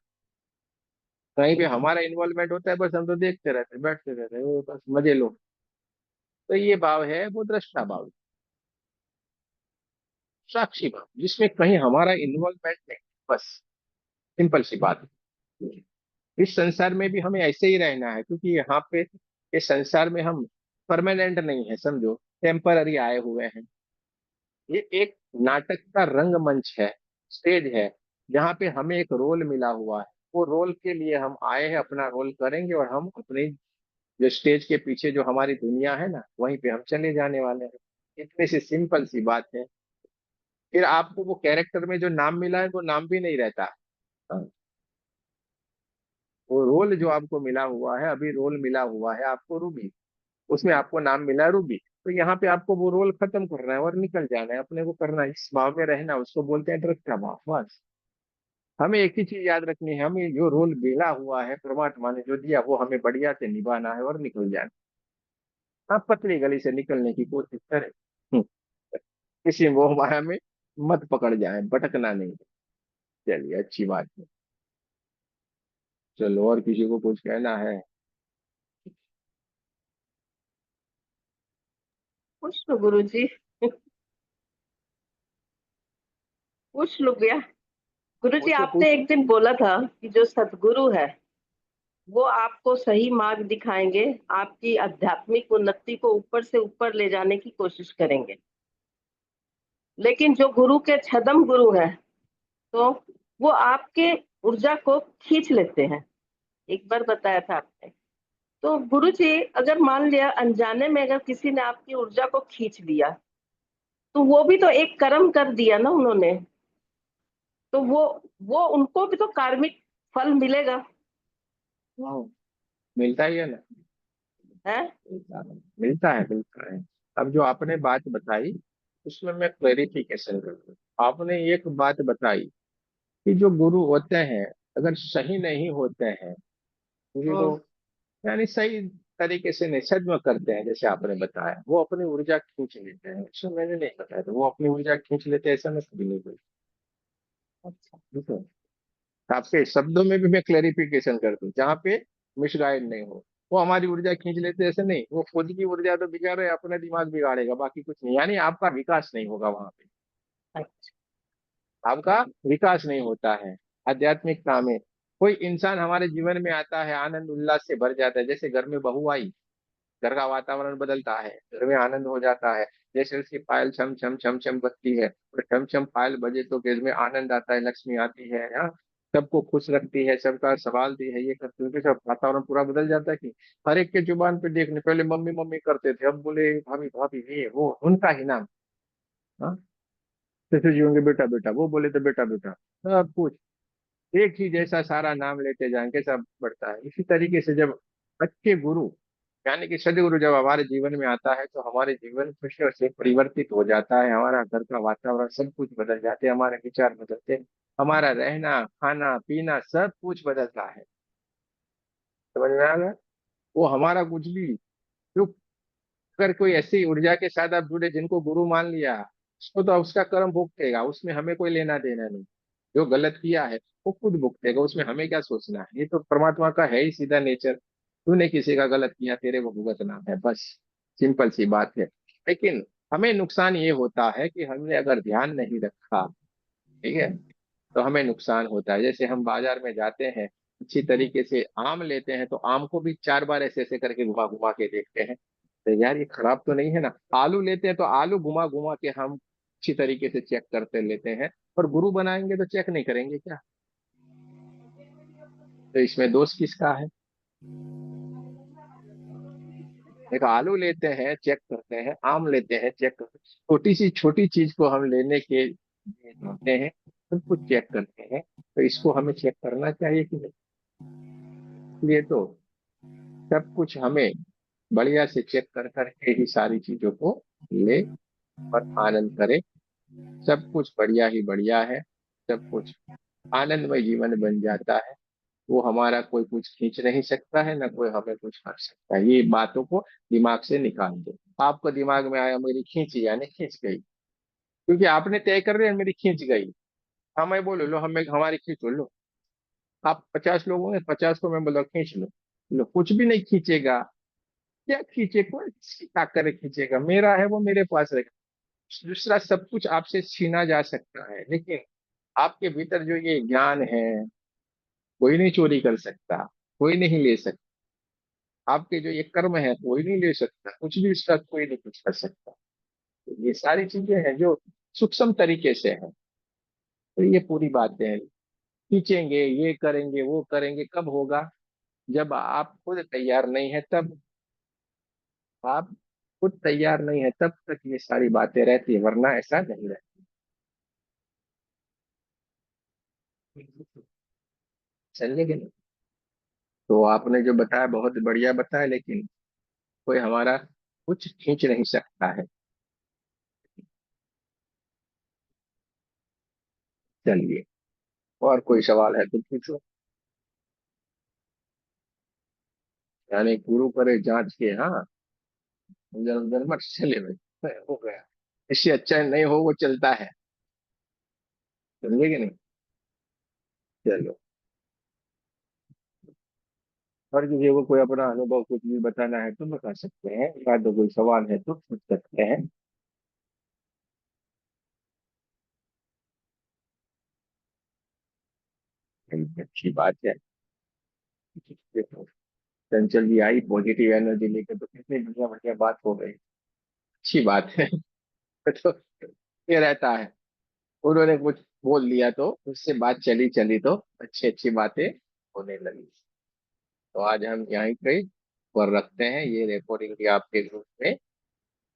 S1: कहीं पे हमारा इन्वॉल्वमेंट होता है, बस हम तो देखते रहते बैठते रहते वो बस मजे लो। तो ये भाव है वो दृष्टा भाव, साक्षी भाव, जिसमें कहीं हमारा इन्वॉल्वमेंट नहीं, बस सिंपल सी बात है। इस संसार में भी हमें ऐसे ही रहना है, क्योंकि यहाँ पे इस संसार में हम परमानेंट नहीं है, समझो टेम्पररी आए हुए हैं। ये एक नाटक का रंगमंच है, स्टेज है, जहाँ पे हमें एक रोल मिला हुआ है। वो रोल के लिए हम आए हैं, अपना रोल करेंगे और हम अपनी जो स्टेज के पीछे जो हमारी दुनिया है ना, वहीं पे हम चले जाने वाले हैं। इतनी सी सिंपल सी बात है। फिर आपको वो कैरेक्टर में जो नाम मिला है वो नाम भी नहीं रहता। हाँ, वो रोल जो आपको मिला हुआ है, अभी रोल मिला हुआ है आपको रूबी, उसमें आपको नाम मिला है रूबी। तो यहाँ पे आपको वो रोल खत्म करना है और निकल जाना है, अपने को करना है, इस भाव में रहना है, उसको बोलते हैं दृष्टा भाव। बस हमें एक ही चीज याद रखनी है, हमें जो रोल मिला हुआ है परमात्मा ने जो दिया वो हमें बढ़िया से निभाना है और निकल जाना है। आप पतली गली से निकलने की कोशिश करें। हम्म, किसी मोह माया में मत पकड़ जाए, भटकना नहीं। चलिए अच्छी बात है। चलो, और किसी को कुछ कहना है?
S2: पूछ लो गुरु जी, पूछ लो भैया। गुरु जी,
S1: पूछो
S2: आपने
S1: पूछो।
S2: एक दिन बोला था कि जो सदगुरु है वो आपको सही मार्ग दिखाएंगे, आपकी आध्यात्मिक उन्नति को ऊपर से ऊपर ले जाने की कोशिश करेंगे। लेकिन जो गुरु के छदम गुरु है, तो वो आपके ऊर्जा को खींच लेते हैं। एक बार बताया था आपने। तो गुरु जी, अगर मान लिया अनजाने में अगर किसी ने आपकी ऊर्जा को खींच लिया, तो वो भी तो एक कर्म कर दिया ना उन्होंने। तो वो उनको भी तो कार्मिक फल मिलेगा,
S1: वाह, मिलता ही है ना।
S2: है।
S1: मिलता है मिलता है। अब जो आपने बात बताई उसमें मैं क्लेरिफिकेशन करूँ। आपने एक बात बताई कि जो गुरु होते हैं अगर सही नहीं होते हैं, क्योंकि वो
S2: हम्म।
S1: यानी सही तरीके से निषेध करते हैं, जैसे आपने बताया वो अपनी ऊर्जा खींच लेते हैं, उसमें मैंने नहीं बताया तो वो अपनी ऊर्जा खींच लेते हैं, ऐसा मैं कभी नहीं बोलता।
S2: अच्छा।
S1: ठीक है, आपके शब्दों में भी मैं क्लेरिफिकेशन कर दूं जहाँ पे मिसगाइड नहीं हो। वो हमारी ऊर्जा खींच लेते ऐसे नहीं, वो खुद की ऊर्जा तो बिगाड़े, अपना दिमाग बिगाड़ेगा, बाकी कुछ नहीं, यानी आपका विकास नहीं होगा वहां पे।
S2: अच्छा।
S1: आपका विकास नहीं होता है आध्यात्मिकता में। कोई इंसान हमारे जीवन में आता है, आनंद उल्लास से भर जाता है, जैसे घर में बहू आई, घर का वातावरण बदलता है, घर में आनंद हो जाता है। जैसे उसकी पायल छम छम छम छम बजती है और छम छम पायल बजे तो घर में आनंद आता है, लक्ष्मी आती है, हाँ, सबको खुश रखती है, सबका संभालती है, ये करती है, उनके सब वातावरण पूरा बदल जाता है। कि हर एक के जुबान पे देखने पहले मम्मी मम्मी करते थे, अब बोले भाभी भाभी, ये वो उनका ही नाम। हाँ, जैसे जी होंगे बेटा बेटा, वो बोले तो बेटा बेटा, सब कुछ एक ही जैसा, सारा नाम लेते जाएंगे, सब बढ़ता है। इसी तरीके से जब अच्छे गुरु यानी कि सदगुरु जब हमारे जीवन में आता है तो हमारे जीवन खुशियों से परिवर्तित हो जाता है, हमारा घर का वातावरण सब कुछ बदल जाते हैं, हमारे विचार बदलते हैं, हमारा रहना खाना पीना सब कुछ बदलता है। समझ में आ गया? वो हमारा कुछ भी जो, अगर कोई ऐसी ऊर्जा के साथ आप जुड़े जिनको गुरु मान लिया, उसको तो उसका कर्म भुगतेगा, उसमें हमें कोई लेना देना नहीं। जो गलत किया है वो खुद भुगतेगा, उसमें हमें क्या सोचना है, ये तो परमात्मा का है ही सीधा नेचर। तूने किसी का गलत किया, तेरे को भुगतना है, बस सिंपल सी बात है। लेकिन हमें नुकसान ये होता है कि हमने अगर ध्यान नहीं रखा, ठीक है, तो हमें नुकसान होता है। जैसे हम बाजार में जाते हैं, अच्छी तरीके से आम लेते हैं तो आम को भी 4 बार ऐसे ऐसे करके घुमा घुमा के देखते हैं, तो यार ये खराब तो नहीं है ना। आलू लेते हैं तो आलू घुमा घुमा के हम अच्छी तरीके से चेक करते लेते हैं, और गुरु बनाएंगे तो चेक नहीं करेंगे क्या? तो इसमें दोष किसका है? एक आलू लेते हैं चेक करते हैं, आम लेते हैं चेक करते हैं, छोटी सी छोटी चीज को हम लेने के लिए जाते हैं, सब कुछ चेक करते हैं। तो इसको हमें चेक करना चाहिए कि नहीं? इसलिए तो सब कुछ हमें बढ़िया से चेक कर करके ही सारी चीजों को ले और आनंद करे। सब कुछ बढ़िया ही बढ़िया है, सब कुछ आनंदमय जीवन बन जाता है। वो हमारा कोई कुछ खींच नहीं सकता है, ना कोई हमें कुछ कर सकता है, ये बातों को दिमाग से निकाल दो। आपको दिमाग में आया मेरी खींच, यानी खींच गई, क्योंकि आपने तय कर दिया मेरी खींच गई। हाँ मैं बोलू लो, हमें हमारी खींच लो, आप 50 लोग होंगे, 50 को मैं बोला खींच लो, लो कुछ भी नहीं खींचेगा। क्या खींचे, कोई किसकी ताकत खींचेगा, मेरा है वो मेरे पास रहेगा। दूसरा सब कुछ आपसे छीना जा सकता है, लेकिन आपके भीतर जो ये ज्ञान है, कोई नहीं चोरी कर सकता, कोई नहीं ले सकता। आपके जो ये कर्म है कोई नहीं ले सकता, कुछ भी उसका कोई नहीं कुछ कर सकता। तो ये सारी चीजें हैं जो सूक्ष्म तरीके से है। तो ये पूरी बातें हैं, खींचेंगे, ये करेंगे, वो करेंगे, कब होगा? जब आप खुद तैयार नहीं है तब। आप खुद तैयार नहीं है तब तक ये सारी बातें रहती है, वरना ऐसा नहीं रहती। समझे कि नहीं? तो आपने जो बताया बहुत बढ़िया बताया, लेकिन कोई हमारा कुछ खींच नहीं सकता है। चलिए, और कोई सवाल है तो पूछो। यानी गुरु करे जांच के, हाँ, उधर उधर मत चले भाई, हो गया। इससे अच्छा नहीं हो वो चलता है। समझे कि नहीं? चलो, और किसी को कोई अपना अनुभव कुछ भी बताना है तो बता सकते हैं, या तो कोई सवाल है तो पूछ सकते हैं। अच्छी बात है। देखो, चंचल जी आई पॉजिटिव एनर्जी लेकर, तो कितनी बढ़िया बढ़िया बात हो गई। अच्छी बात है। तो ये रहता है, उन्होंने कुछ बोल दिया तो उससे बात चली चली तो अच्छी अच्छी बातें होने लगी। तो आज हम यहीं पे पर रखते हैं, ये रिकॉर्डिंग भी आपके ग्रुप में